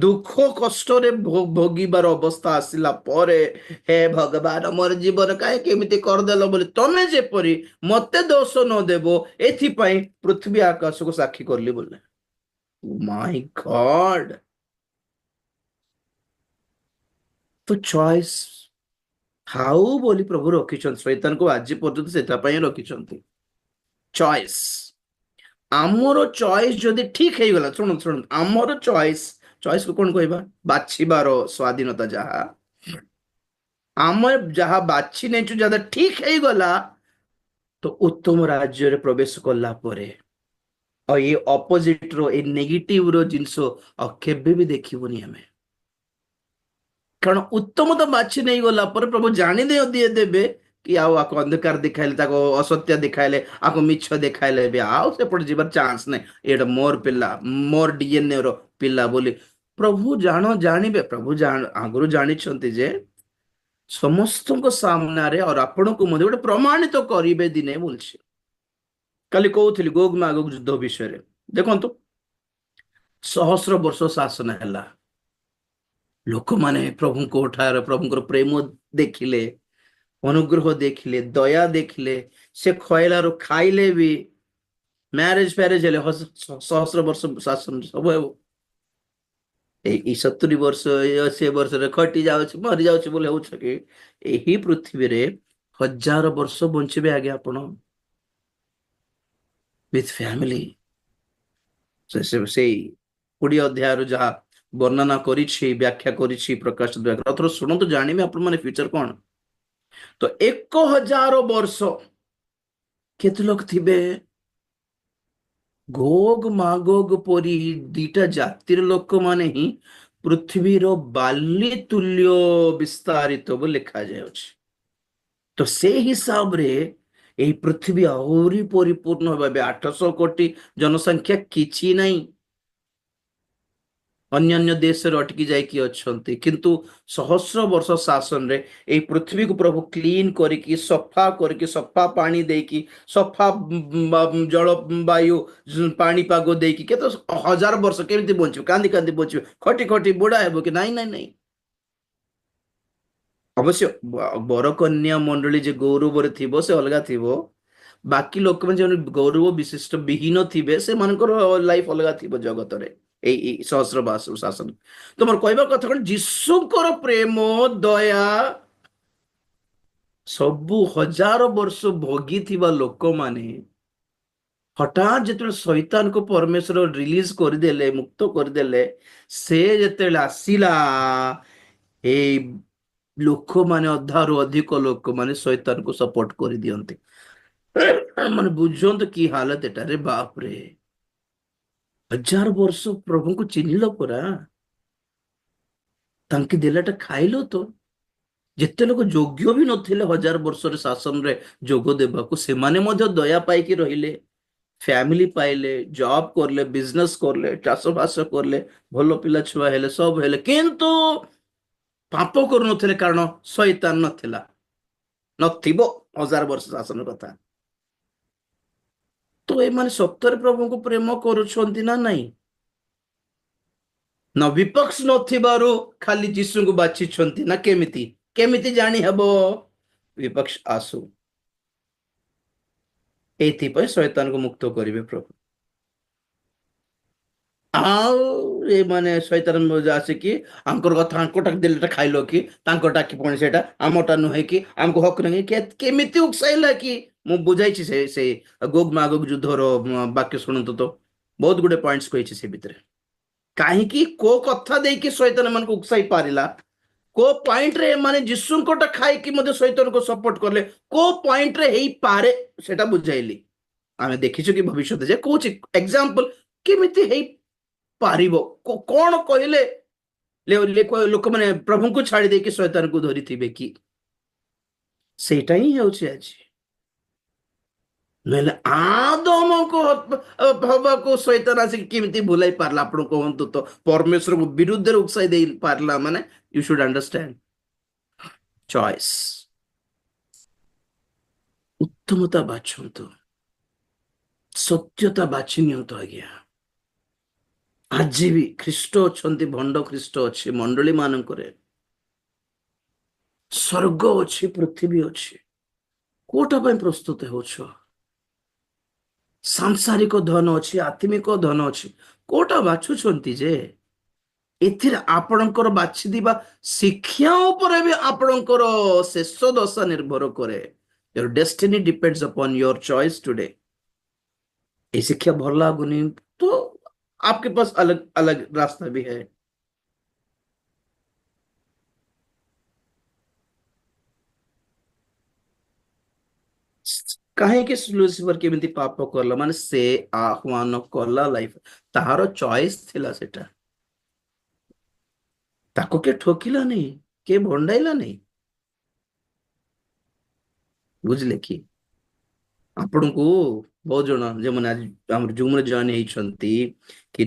ଦୁଃଖ କଷ୍ଟରେ ଭୋଗିବାର ଅବସ୍ଥା ଆସିଲା ପରେ, ହେ ଭଗବାନ ମୋର ଜୀବନ କାହିଁକି ଏମିତି କରିଦେଲ ବୋଲି ତମେ ଯେପରି ମତେ ଦୋଷ ନ ଦେବ ଏଥିପାଇଁ ପୃଥିବୀ ଆକାଶକୁ ସାକ୍ଷୀ କଲି ବୋଲେ। ମାଇ ଗଡ, ତ ଚଏସ୍ ଥାଉ ବୋଲି ପ୍ରଭୁ ରଖିଛନ୍ତି। ଶୈତାନକୁ ଆଜି ପର୍ଯ୍ୟନ୍ତ ସେଟା ପାଇଁ ରଖିଛନ୍ତି, ଚଏସ୍। ଆମର ଚଏସ୍ ଯଦି ଠିକ ହେଇଗଲା, ଶୁଣନ୍ତୁ ଶୁଣନ୍ତୁ, ଆମର ଚଏସ୍କୁ କଣ କହିବା? ବାଛିବାର ସ୍ୱାଧୀନତା। ଯାହା ଆମେ ଯାହା ବାଛି ନେଇଛୁ, ଯାହା ଠିକ ହେଇଗଲା, ତ ଉତ୍ତମ ରାଜ୍ୟରେ ପ୍ରବେଶ କଲା ପରେ ଆଉ ଏ ଅପୋଜିଟ ର, ଏ ନେଗେଟିଭ ର ଜିନିଷ ଆଉ କେବେ ବି ଦେଖିବୁନି ଆମେ। କାରଣ ଉତ୍ତମତା ବାଛି ନେଇଗଲା ପରେ ପ୍ରଭୁ ଜାଣି ଦେବେ କି ଆଉ ଆକୁ ଅନ୍ଧକାର ଦେଖାଇଲେ, ତାକୁ ଅସତ୍ୟ ଦେଖାଇଲେ, ଆକୁ ମିଛ ଦେଖାଇଲେ ବି ଆଉ ସେପଟେ ଯିବାର ଚାନ୍ସ ନାହିଁ। ଏଇଟା ମୋର ପିଲା, ମୋର DNA ର ପିଲା ବୋଲି ପ୍ରଭୁ ଜାଣିବେ। ପ୍ରଭୁ ଆଗରୁ ଜାଣିଛନ୍ତି ଯେ ସମସ୍ତଙ୍କ ସାମ୍ନାରେ ଆଉ ଆପଣଙ୍କୁ ମଧ୍ୟ ଗୋଟେ ପ୍ରମାଣିତ କରିବେ ଦିନେ ବୋଲଛି। କାଲି କହୁଥିଲି ଗୋଗ ମାଗୋଗ ଯୁଦ୍ଧ ବିଷୟରେ। ଦେଖନ୍ତୁ, ସହସ୍ର ବର୍ଷ ଶାସନ ହେଲା, ଲୋକମାନେ ପ୍ରଭୁଙ୍କର ପ୍ରେମ ଦେଖିଲେ, ଅନୁଗ୍ରହ ଦେଖିଲେ, ଦୟା ଦେଖିଲେ, ସେ ଖଇଲାରୁ ଖାଇଲେ ବି, ମ୍ୟାରେଜ ଫ୍ୟାରେଜ ହେଲେ, ସହସ୍ର ବର୍ଷ ଶାସନ ସବୁ ହେବ। ଏଇ 70 ବର୍ଷ 80 ବର୍ଷରେ ଖଟି ଯାଉଛି, ମରି ଯାଉଛି ବୋଲି ହଉଛ କି? ଏହି ପୃଥିବୀରେ 1000 ବର୍ଷ ବଞ୍ଚିବେ ଆଜ୍ଞା ଆପଣ, with family। ସେଇ 20 ଅଧ୍ୟାୟରୁ ଯାହା ବର୍ଣ୍ଣନା କରିଛି, ବ୍ୟାଖ୍ୟା କରିଛି ପ୍ରକାଶ ବ୍ୟାଖ୍ୟା, ଶୁଣନ୍ତୁ, ଜାଣିବେ ଆପଣ ମାନେ ଫ୍ୟୁଚର କଣ। ତ 1000 ବର୍ଷ କେତେ ଲୋକ ଥିବେ? ଗୋଗ ମାଗୋଗ ପରି ଦିଟା ଜାତିର ଲୋକମାନେ ହିଁ ପୃଥିବୀର ବାଲି ତୁଲ୍ୟ ବିସ୍ତାରିତ ବୋଲି ଲେଖାଯାଉଛି। ତ ସେ ହିସାବରେ ଏହି ପୃଥିବୀ ଆହୁରି ପରିପୂର୍ଣ୍ଣ ହେବ। ଏବେ 800 କୋଟି ଜନସଂଖ୍ୟା କିଛି ନାହିଁ, ଅନ୍ୟାନ୍ୟ ଦେଶରେ ଅଟକି ଯାଇକି ଅଛନ୍ତି, କିନ୍ତୁ ସହସ୍ର ବର୍ଷ ଶାସନରେ ଏହି ପୃଥିବୀକୁ ପ୍ରଭୁ କ୍ଲିନ କରିକି, ସଫା କରିକି, ସଫା ପାଣି ଦେଇକି, ସଫା ଜଳବାୟୁ ପାଣିପାଗ ଦେଇକି, କେତେ 1000 ବର୍ଷ କେମିତି ବଞ୍ଚିବ? କାନ୍ଦି କାନ୍ଦି ବଞ୍ଚିବ, ଖଟି ଖଟି ବୁଢା ହେବ କି? ନାଇଁ ନାଇଁ ନାଇଁ। ଅବଶ୍ୟ ବରକନ୍ୟା ମଣ୍ଡଳୀ ଯେ ଗୌରବରେ ଥିବ ସେ ଅଲଗା ଥିବ, ବାକି ଲୋକମାନେ ଯେଉଁମାନେ ଗୌରବ ବିଶିଷ୍ଟ ବିହୀନ ଥିବେ ସେମାନଙ୍କର ଲାଇଫ ଅଲଗା ଥିବ ଜଗତରେ, ଏଇ ସହସ୍ର ଶାସନ। ତମର କହିବା କଥା କଣ? ଯୀଶୁଙ୍କର ପ୍ରେମ ଦୟା ସବୁ 1000 ବର୍ଷ ଭୋଗିଥିବା ଲୋକମାନେ ହଠାତ୍ ଯେତେବେଳେ ଶୈତାନକୁ ପରମେଶ୍ୱର ରିଲିଜ କରିଦେଲେ, ମୁକ୍ତ କରିଦେଲେ, ସେ ଯେତେବେଳେ ଆସିଲା, ଏଇ ଲୋକମାନେ ଅଧାରୁ ଅଧିକ ଲୋକମାନେ ଶୈତାନକୁ ସପୋର୍ଟ କରିଦିଅନ୍ତି। ମାନେ ବୁଝନ୍ତୁ କି ହାଲତ ଏଟାରେ, ବାପରେ। 1000 ବର୍ଷ ପ୍ରଭୁଙ୍କୁ ଚିହ୍ନିଲ ପରା, ତାଙ୍କେ ଦେଲାଟା ଖାଇଲ ତ। ଯେତେ ଲୋକ ଯୋଗ୍ୟ ବି ନଥିଲେ 1000 ବର୍ଷରେ ଶାସନରେ ଯୋଗ ଦେବାକୁ, ସେମାନେ ମଧ୍ୟ ଦୟା ପାଇକି ରହିଲେ, ଫ୍ୟାମିଲି ପାଇଲେ, ଜବ କରଲେ, ବିଜନେସ କରଲେ, ଚାଷ ବାସ କରଲେ, ଭଲ ପିଲା ଛୁଆ ହେଲେ, ସବୁ ହେଲେ, କିନ୍ତୁ ପାପ କରୁନଥିଲେ କାରଣ ଶୈତାନ ନଥିବ 1000 ବର୍ଷ ଶାସନ କଥା। ତ ଏମାନେ ସତରେ ପ୍ରଭୁଙ୍କୁ ପ୍ରେମ କରୁଛନ୍ତି ନା ନାଇଁ? ନା ବିପକ୍ଷ ନଥିବାରୁ ଖାଲି ଯୀଶୁଙ୍କୁ ବାଛିଛନ୍ତି ନା କେମିତି? କେମିତି ଜାଣି ହେବ? ବିପକ୍ଷ ଆସୁ, ଏଇଥିପାଇଁ ଶୈତାନକୁ ମୁକ୍ତ କରିବେ ପ୍ରଭୁ। ଆଉ ଏମାନେ ଶୈତାନ ଆସିକି ଆଙ୍କର କଥା, ଆଙ୍କଟା ଦେଲେଟା ଖାଇଲ କି, ତାଙ୍କଟା କି ପୁଣି ସେଇଟା ଆମଟା ନୁହେଁ କି, ଆମକୁ ହକ ନାହିଁ, କେମିତି ଉକସାଇଲା କି? ମୁଁ ବୁଝାଇଛି ସେ ଗୋଗ ମାଗୋଗ ଯୁଦ୍ଧର ବାକ୍ୟ ଶୁଣନ୍ତୁ ତ, ବହୁତ ଗୁଡେ ପଏଣ୍ଟସ କହିଛି ସେ ଭିତରେ। କାହିଁକି, କୋ କଥା ଦେଇକି ଶୈତାନ ଏମାନଙ୍କୁ ଉକସାଇ ପାରିଲା, କୋ ପଏଣ୍ଟରେ ଏମାନେ ଯୀଶୁଙ୍କଟା ଖାଇକି ମଧ୍ୟ ଶୈତାନକୁ ସପୋର୍ଟ କଲେ, କୋ ପଏଣ୍ଟରେ ହେଇପାରେ ସେଟା ବୁଝାଇଲି। ଆମେ ଦେଖିଛୁ କି ଭବିଷ୍ୟତ ଯେ କହୁଛି ଏକ୍ସାମ୍ପଲ କେମିତି ହେଇ ପାରିବ? କଣ କହିଲେ ଲୋକମାନେ ପ୍ରଭୁଙ୍କୁ ଛାଡ଼ି ଦେଇକି ଶୈତାନକୁ ଧରିଥିବେ କି? ସେଇଟା ହିଁ ହେଉଛି ଆଜି। ନହେଲେ ଆଦମକୁ ହବାକୁ ଶୈତାନ ଆସିକି କେମିତି ଭୁଲାଇ ପାରିଲା? ଆପଣ କୁହନ୍ତୁ ତ। ପରମେଶ୍ୱରକୁ ବିରୁଦ୍ଧରେ ଉକସାଇ ଦେଇ ପାରିଲା ମାନେ ୟୁ ସୁଡ୍ ଅଣ୍ଡରଷ୍ଟାଣ୍ଡ ଚଏସ୍। ଉତ୍ତମତା ବାଛନ୍ତୁ, ସତ୍ୟତା ବାଛି ନିଅନ୍ତୁ ଆଜ୍ଞା। ଆଜି ବି ଖ୍ରୀଷ୍ଟ ଅଛନ୍ତି, ଭଣ୍ଡ ଖ୍ରୀଷ୍ଟ ଅଛି ମଣ୍ଡଳୀ ମାନଙ୍କରେ। ସ୍ୱର୍ଗ ଅଛି, ପୃଥିବୀ ଅଛି। କୋଉଟା ପାଇଁ ପ୍ରସ୍ତୁତ ହେଉଛ? ସାଂସାରିକ ଧନ ଅଛି, ଆତ୍ମିକ ଧନ ଅଛି, କୋଉଟା ବାଛୁଛନ୍ତି ଯେ? ଏଥିରେ ଆପଣଙ୍କର ବାଛିଥିବା ଶିକ୍ଷା ଉପରେ ବି ଆପଣଙ୍କର ଶେଷ ଦଶା ନିର୍ଭର କରେ। Your destiny depends upon your choice today. ये शिक्षा भर लागुनी तो आपके पास अलग अलग रास्ता भी है। କାହିଁକି ଲୁସିଫର କେମିତି ପାପ କଲା? ମାନେ ସେ ଆହ୍ୱାନ କଲା ଲାଇଫ, ତାହାର ଚଏସ୍ ଥିଲା ସେଟା। ତାକୁ କିଏ ଠକିଲାନି, କିଏ ଭଣ୍ଡାଇଲାନି। ବୁଝିଲେ କି? ଆପଣଙ୍କୁ ବହୁତ ଜଣ ଯେଉଁମାନେ ଆଜି ଆମର ଜୁମରେ ଜଏନ ହେଇଛନ୍ତି କି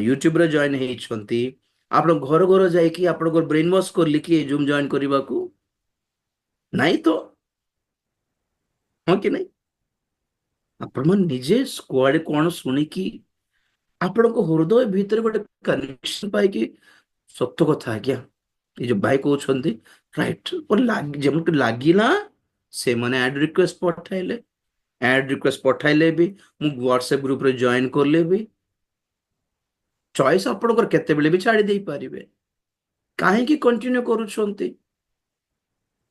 ୟୁଟ୍ୟୁବରେ ଜଏନ ହେଇଛନ୍ତି, ଆପଣ ଘର ଘର ଯାଇକି ଆପଣଙ୍କର ବ୍ରେନ ୱାଶ କରଲି କି ଜୁମ ଜଏନ କରିବାକୁ? ନାଇଁ ତ, ହଁ କି ନାଇଁ? ଆପଣମାନେ ନିଜେ କୁଆଡେ କଣ ଶୁଣିକି ଆପଣଙ୍କ ହୃଦୟ ଭିତରେ ଗୋଟେ କନେକ୍ସନ ପାଇକି, ସତ କଥା ଆଜ୍ଞା ଏ ଯୋଉ ଭାଇ କହୁଛନ୍ତି ରାଇଟ, ଯେମିତି ଲାଗିଲା ସେମାନେ ଆଡ ରିକ୍ୱେଷ୍ଟ ପଠାଇଲେ, ଆଡ ରିକ୍ୱେଷ୍ଟ ପଠାଇଲେ ବି ମୁଁ ହ୍ୱାଟ୍ସଆପ ଗ୍ରୁପରେ ଜଏନ କଲେ ବି ଚଏସ୍ ଆପଣଙ୍କର କେତେବେଳେ ବି ଛାଡି ଦେଇପାରିବେ। କାହିଁକି କଣ୍ଟିନ୍ୟୁ କରୁଛନ୍ତି?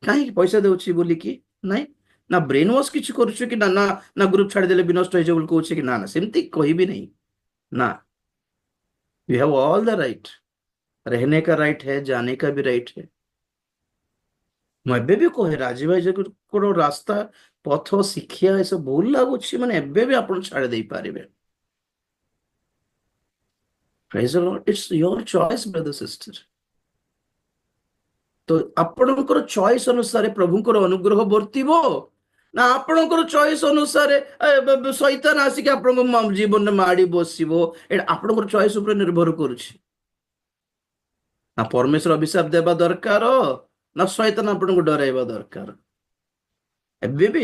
କାହିଁକି? ପଇସା ଦେଉଛି ବୋଲିକି? ନାଇଁ ନା ବ୍ରେନ ୱାଶ କିଛି କରୁଛୁ କି? ନା ନା ନା ଗ୍ରୁପ ଛାଡ଼ିଦେଲେ ବି ନଷ୍ଟ ହେଇଯିବ ବୋଲି କହୁଛି କି? ନା ନା ସେମିତି କହିବି ନାହିଁ। ना, you have all the right, रहने का राइट है, जाने का भी राइट है। ମୁଁ ଏବେ ବି କହେ ରାଜୀବ ଭାଇ ଯୋଉ ରାସ୍ତା ପଥ ଶିକ୍ଷା ଏସବୁ ଭୁଲ ଲାଗୁଛି ମାନେ ଏବେ ବି ଆପଣ ଛାଡ଼ି ଦେଇପାରିବେ। Praise the Lord. It's your choice, brother, sister. ତ ଆପଣଙ୍କର ଚଏସ୍ ଅନୁସାରେ ପ୍ରଭୁଙ୍କର ଅନୁଗ୍ରହ ବର୍ତ୍ତିବ ନା ଆପଣଙ୍କର ଚଏସ୍ ଅନୁସାରେ ଶୈତାନ ଆସିକି ଆପଣଙ୍କ ଜୀବନରେ ମାଡ଼ି ବସିବ? ଏଇଟା ଆପଣଙ୍କର ଚଏସ୍ ଉପରେ ନିର୍ଭର କରୁଛି। ନା ପରମେଶ୍ୱର ଅଭିଶାପ ଦେବା ଦରକାର ନା ଶୈତାନ ଆପଣଙ୍କୁ ଡରାଇବା ଦରକାର? ଏବେ ବି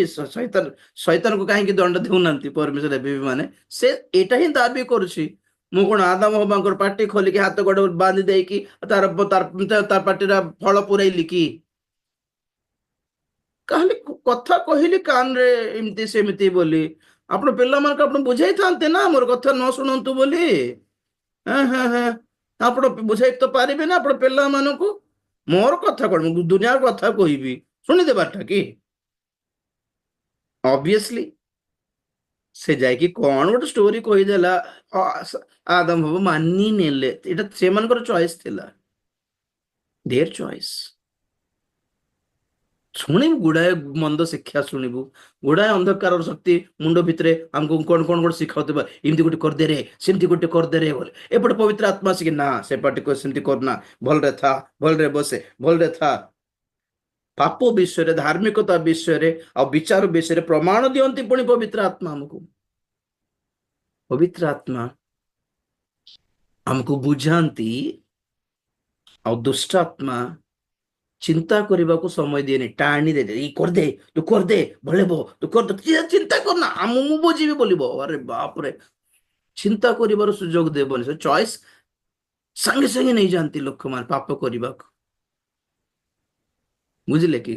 ଶୈତାନକୁ କାହିଁକି ଦଣ୍ଡ ଦେଉନାହାନ୍ତି ପରମେଶ୍ୱର? ଏବେ ବି ମାନେ ସେ ଏଇଟା ହିଁ ଦାବି କରୁଛି, ମୁଁ କଣ ଆଦାମ ହବାଙ୍କର ପାଟି ଖୋଲିକି ହାତ ଗୋଡ ବାନ୍ଧି ଦେଇକି ତାର ପାଟିର ଫଳ ପୁରେଇଲି କି? କାହାଲି କଥା କହିଲି କାନରେ ଏମିତି ସେମିତି ବୋଲି। ଆପଣ ପିଲାମାନଙ୍କୁ ଆପଣ ବୁଝାଇଥାନ୍ତେ ନା ମୋର କଥା ନ ଶୁଣନ୍ତୁ ବୋଲି। ହଁ ହଁ ହଁ, ଆପଣ ବୁଝାଇ ତ ପାରିବେ ନା ଆପଣ ପିଲାମାନଙ୍କୁ। ମୋର କଥା କଣ, ମୁଁ ଦୁନିଆର କଥା କହିବି, ଶୁଣିଦେବାଟା କି? ଅବଭିୟସଲି ସେ ଯାଇକି କଣ ଗୋଟେ ଷ୍ଟୋରି କହିଦେଲା, ଆଦମ ହବ ମାନି ନେଲେ, ଏଇଟା ସେମାନଙ୍କର ଚଏସ୍ ଥିଲା, ଦେୟାର ଚଏସ୍। ଶୁଣିବୁ ଗୁଡାଏ ମନ୍ଦ ଶିକ୍ଷା, ଶୁଣିବୁ ଗୁଡାଏ ଅନ୍ଧକାରର ଶକ୍ତି ମୁଣ୍ଡ ଭିତରେ ଆମକୁ କଣ କଣ ଗୋଟେ ଶିଖାଉଥିବା, ଏମିତି ଗୋଟେ କରିଦେରେ, ସେମିତି ଗୋଟେ କରିଦେରେ ବୋଲି। ଏପଟେ ପବିତ୍ର ଆତ୍ମା ଆସିକି ନା ସେ ପାଟି ସେମିତି କରନା, ଭଲରେ ଥା, ଭଲରେ ବସେ, ଭଲରେ ଥା। ପାପ ବିଷୟରେ, ଧାର୍ମିକତା ବିଷୟରେ ଆଉ ବିଚାର ବିଷୟରେ ପ୍ରମାଣ ଦିଅନ୍ତି ପୁଣି ପବିତ୍ର ଆତ୍ମା ଆମକୁ। ପବିତ୍ର ଆତ୍ମା ଆମକୁ ବୁଝାନ୍ତି ଆଉ ଦୁଷ୍ଟ ଆତ୍ମା ଚିନ୍ତା କରିବାକୁ ସମୟ ଦିଏନି, ଟାଣି ଦେ, କରିଦେ, ତୁ କରିଦେ, ଭଳିବ, ତୁ କରିଦେ, ଚିନ୍ତା କରନା, ମୁଁ ବୁଝିବି ବୋଲିବ। ଆରେ ବାପରେ, ଚିନ୍ତା କରିବାର ସୁଯୋଗ ଦେବନି। ସେ ଚଏସ୍ ସାଙ୍ଗେ ସାଙ୍ଗେ ନେଇଯାଆନ୍ତି ଲୋକମାନେ ପାପ କରିବାକୁ। ବୁଝିଲେ କି?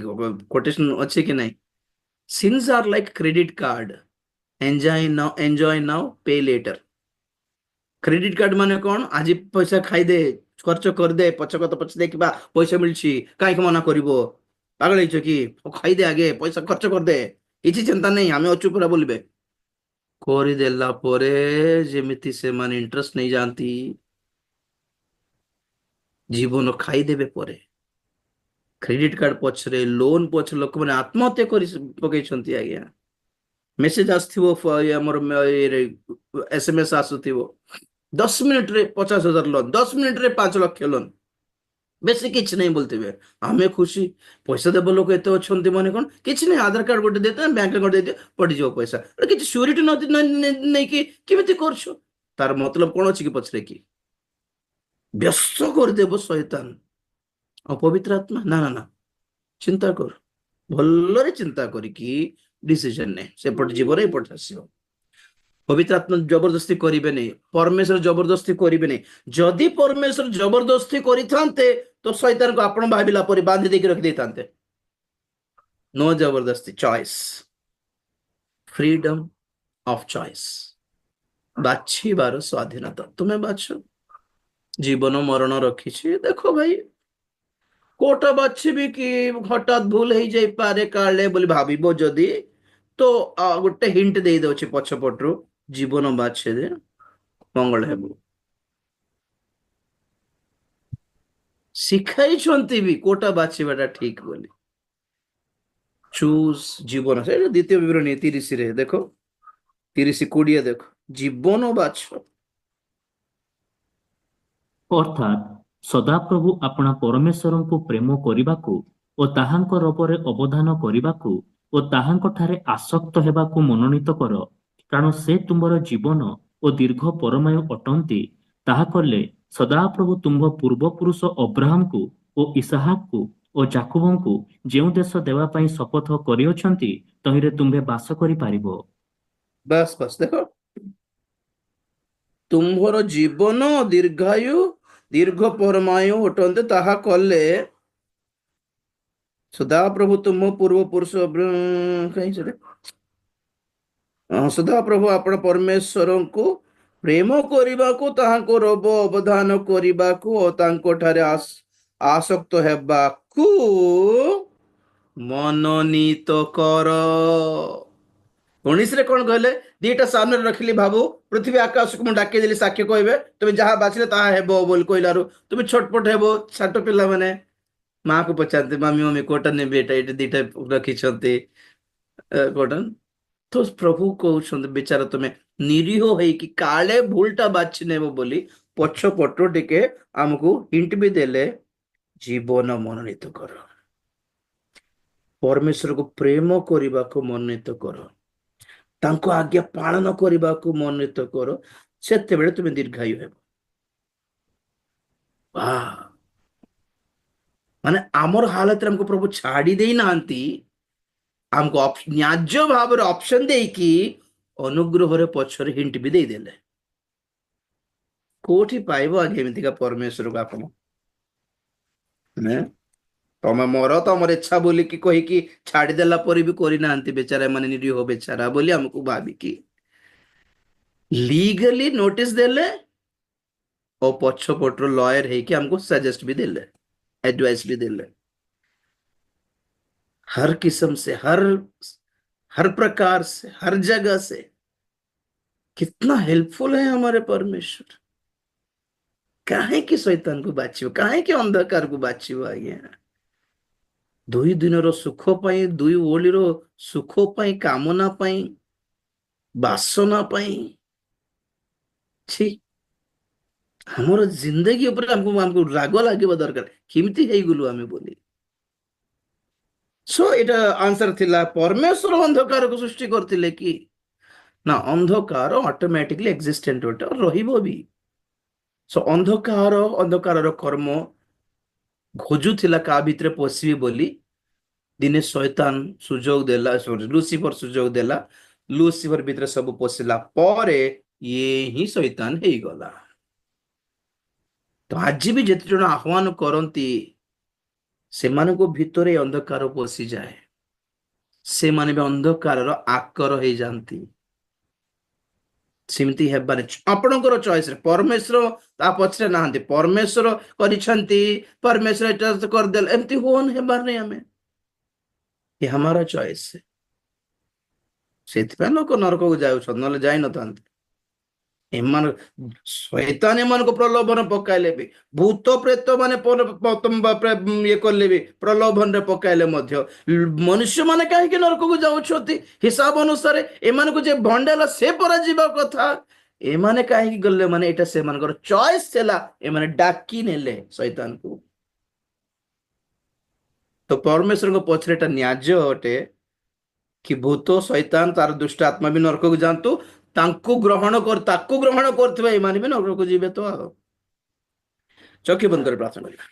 କୋଟେସନ ଅଛି କି ନାଇଁ? ସିନ୍ସ ଆର୍ ଲାଇକ୍ କ୍ରେଡିଟ କାର୍ଡ, ଏନ୍ଜୟ ନାଉ ପେ ଲେଟର। କ୍ରେଡିଟ କାର୍ଡ ମାନେ କଣ? ଆଜି ପଇସା ଖାଇଦେ, ଖର୍ଚ୍ଚ କରିଦେ, ପଛ କଥା ପଛେ ଦେଖିବା, ପଇସା ମିଳିଛି କାହିଁକି ମନା କରିବ? ପାଗଳ ହେଇଛ କି? ଖାଇଦେ, ଆଗେ ପଇସା ଖର୍ଚ୍ଚ କରିଦେ, କିଛି ଚିନ୍ତା ନାହିଁ, ଆମେ ଅଛୁ ପୁରା ବୋଲିବେ। କରିଦେଲା ପରେ ଯେମିତି ସେମାନେ ଇଣ୍ଟରେଷ୍ଟ ନେଇଯାଆନ୍ତି, ଜୀବନ ଖାଇଦେବେ ପରେ। କ୍ରେଡିଟ କାର୍ଡ ପଛରେ, ଲୋନ ପଛରେ ଲୋକମାନେ ଆତ୍ମହତ୍ୟା କରି ପକେଇଛନ୍ତି ଆଜ୍ଞା। ମେସେଜ ଆସୁଥିବ, ଆମର SMS ଆସୁଥିବ, 10 मिनिट रे 50,000 लोन, 10 मिनिट रे 5 लक्ष लोन, বেশি কিছু নেই বলতেবে। আমি খুশি, পয়সা দেব লোক এতে অଛନ୍ତି মনে কোন কিছু নেই, আধার কার্ড গোটে দিয়ে ব্যাংক আকাউন্ট দিয়ে পড়িଯିବ পয়সা, କିଛି ସିକ୍ୟୁରିଟି ନେଇକି କେମିତି କରୁଛ? ତାର ମତଲବ କଣ ଅଛି କି ପଛରେ କି ବ୍ୟସ୍ତ କରିଦେବ ଶୈତାନ ଅପବିତ୍ର ଆତ୍ମା। ନା ନା ନା, ଚିନ୍ତା କର, ଭଲରେ ଚିନ୍ତା କରିକି ଡିସିଜନ ନେ, ସେପଟେ ଯିବରେ ଏପଟେ ଆସିବ। ପବିତ୍ର ଆତ୍ମା ଜବରଦସ୍ତି କରିବେନି, ପରମେଶ୍ୱର ଜବରଦସ୍ତି କରିବେନି। ଯଦି ପରମେଶ୍ୱର ଜବରଦସ୍ତି କରିଥାନ୍ତେ ତ ଶୈତାନକୁ ଆପଣ ଭାବିଲା ପରି ବାନ୍ଧି ଦେଇକି ରଖିଦେଇଥାନ୍ତେ। नो जबरदस्ती, चॉइस, फ्रीडम ऑफ चॉइस, ବାଛିବାର ସ୍ୱାଧୀନତା। ତୁମେ ବାଛ, ଜୀବନ ମରଣ ରଖିଛି ଦେଖ ଭାଇ, କୋଉଟା ବାଛିବି କି ହଠାତ୍ ଭୁଲ ହେଇଯାଇପାରେ କାଳେ ବୋଲି ଭାବିବ ଯଦି, ତ ଗୋଟେ ହିଣ୍ଟ ଦେଇ ଦଉଛି ପଛପଟରୁ, ଜୀବନ ବାଛିଦେ, ମଙ୍ଗଳ ହେବ। ଶିଖାଇଛନ୍ତି ବି କୋଉଟା ବାଛିବାଟା ଠିକ ବୋଲି। ଚୁଜ ଜୀବନ, ସେଇଟା ଦ୍ୱିତୀୟ ବିବରଣୀ 30 ଦେଖ, 30:20 ଦେଖ, ଜୀବନ ବାଛ। ଅର୍ଥାତ୍ ସଦାପ୍ରଭୁ ଆପଣା ପରମେଶ୍ୱରଙ୍କୁ ପ୍ରେମ କରିବାକୁ ଓ ତାହାଙ୍କ ରବରେ ଅବଦାନ କରିବାକୁ ଓ ତାହାଙ୍କଠାରେ ଆସକ୍ତ ହେବାକୁ ମନୋନୀତ କର, କାରଣ ସେ ତୁମର ଜୀବନ ଓ ଦୀର୍ଘ ପରମାୟୁ ଅଟନ୍ତି। ତାହା କଲେ ସଦାପ୍ରଭୁ ତୁମ୍ଭ ପୂର୍ବପୁରୁଷ ଅବ୍ରାହମକୁ ଓ ଇସାହାକକୁ ଓ ଜାକୁବଙ୍କୁ ଯେଉଁ ଦେଶ ଦେବା ପାଇଁ ଶପଥ କରିଅଛନ୍ତି, ତହିଁରେ ତୁମ୍ଭେ ବାସ କରିପାରିବ। ବାସ୍ ବାସ୍ ଦେଖ, ତୁମ୍ଭର ଜୀବନ ଦୀର୍ଘାୟୁ ଦୀର୍ଘ ପରମାୟୁ ଅଟନ୍ତି, ତାହା କଲେ ସଦାପ୍ରଭୁ ତୁମ ପୂର୍ବପୁରୁଷ ସଦାପ୍ରଭୁ ଆପଣ ପରମେଶ୍ୱରଙ୍କୁ ପ୍ରେମ କରିବାକୁ, ତାହାଙ୍କ ରବ ଅବଦାନ କରିବାକୁ ଓ ତାଙ୍କଠାରେ ଆସକ୍ତ ହେବାକୁ ମନୋନୀତ କର। 19 କଣ କହିଲେ? ଦିଟା ସାମ୍ନାରେ ରଖିଲି ଭାବୁ, ପୃଥିବୀ ଆକାଶକୁ ମୁଁ ଡାକିଦେଲି, ସାକ୍ଷ୍ୟ କହିବେ, ତୁମେ ଯାହା ବାଛିଲେ ତାହା ହେବ ବୋଲି କହିଲାରୁ ତୁମେ ଛଟପଟ ହେବ। ଛାଟ ପିଲାମାନେ ମାକୁ ପଚାରନ୍ତି, ମାମି ମମି କୋଉଟା ନେବି, ଏଇଟା ଦିଟା ରଖିଛନ୍ତି କୋଉଟା। ତ ପ୍ରଭୁ କହୁଛନ୍ତି ବିଚାର ତୁମେ ନିରୀହ ହେଇକି କାଳେ ଭୁଲଟା ବାଛି ନେବ ବୋଲି ପଛପଟ ଟିକେ ଆମକୁ ହିଣ୍ଟ ବି ଦେଲେ। ଜୀବନ ମନୋନୀତ କର, ପରମେଶ୍ୱରକୁ ପ୍ରେମ କରିବାକୁ ମନୋନୀତ କର, ତାଙ୍କ ଆଜ୍ଞା ପାଳନ କରିବାକୁ ମନୋନୀତ କର, ସେତେବେଳେ ତୁମେ ଦୀର୍ଘାୟୁ ହେବ। ମାନେ ଆମର ହାଲତରେ ଆମକୁ ପ୍ରଭୁ ଛାଡି ଦେଇନାହାନ୍ତି, ଆମକୁ ନ୍ୟାଯ୍ୟ ଭାବରେ ଅପସନ ଦେଇକି ଅନୁଗ୍ରହରେ ପଛରେ ହିଣ୍ଟ ବି ଦେଇଦେଲେ। କୋଉଠି ପାଇବ ଆଜ୍ଞା ଏମିତିକା ପରମେଶ୍ୱରକୁ ଆପଣ? ତମେ ମର, ତମର ଇଚ୍ଛା ବୋଲିକି କହିକି ଛାଡିଦେଲା ପରେ ବି କରିନାହାନ୍ତି ବେଚାରା, ଏମାନେ ନିରୀହ ବେଚାରା ବୋଲି ଆମକୁ ଭାବିକି ଲିଗାଲି ନୋଟିସ ଦେଲେ ଓ ପଛପଟରୁ ଲୟର ହେଇକି ଆମକୁ ସଜେଷ୍ଟ ବି ଦେଲେ, एडवाइस भी दे ले। हर किस्म से, हर प्रकार से, हर जगह से कितना हेल्पफुल है हमारे परमेश्वर। काहे कि शैतान को बाछियो, काहे कि अंधकार को बाछियो आज्ञा। 2 दिनर सुख पाई, 2 ओळीर सुख पाई, कामना पाई, बासना पाई, छी हमर जिंदगी ऊपर हमको राग लागिबा दरकार, केमती हेई गुलु आमे बोली। सो एटा आंसर थिला, परमेश्वर अंधकार को सृष्टि करथिले कि ना? अंधकार ऑटोमेटिकली एक्जिस्टेंट होता रहिबो भी। सो अंधकार कर्म खोजुथिला का भितरे पसिबे बोली। दिने शैतान सुजोग देला, लूसीफर सुजोग देला, लूसीफर भितरे सब पसिला परे ये ही शैतान हेई गला। तो आज भी जेते जण आह्वान करंती सेमानको भितरे अंधकार पसि जाए, से माने भी अंधकार आकर हो जाती। सेमती हेबार आपणकर चॉइस रे, परमेश्वर ता पछरे नाहंती, परमेश्वर करिसंती, परमेश्वर एटा कर देल, एमती होन हेबार नै। हमें ये हमारा चॉइस है, सेति लोक नरक को जाउछन, नले जाई नथांती। एमान शैतान एमान को प्रलोभन पकाइले भी, भूत प्रेत माने ये करले भी प्रलोभन रे पकाइले मध्य मनुष्य माने काहे कि नरक को जाउछथि? हिसाब अनुसार एमान को जे भंडेला से परा जीवा कथा, ଏମାନେ କାହିଁକି ଗଲେ, ମାନେ ଏଇଟା ସେମାନଙ୍କର ଚଏସ୍ ଥିଲା, ଏମାନେ ଡାକି ନେଲେ ଶୈତାନକୁ। ତ ପରମେଶ୍ୱରଙ୍କ ପଛରେ ଏଟା ନ୍ୟାଯ୍ୟ ଅଟେ କି ଭୂତ ଶୈତାନ ତାର ଦୁଷ୍ଟ ଆତ୍ମା ବି ନରକକୁ ଯାଆନ୍ତୁ, ତାକୁ ଗ୍ରହଣ କରୁଥିବା ଏମାନେ ବି ନରକକୁ ଯିବେ। ତ ଆଉ ଚକ୍ଷୁ ବନ୍ଦ କରି ପ୍ରାର୍ଥନା କରିବା।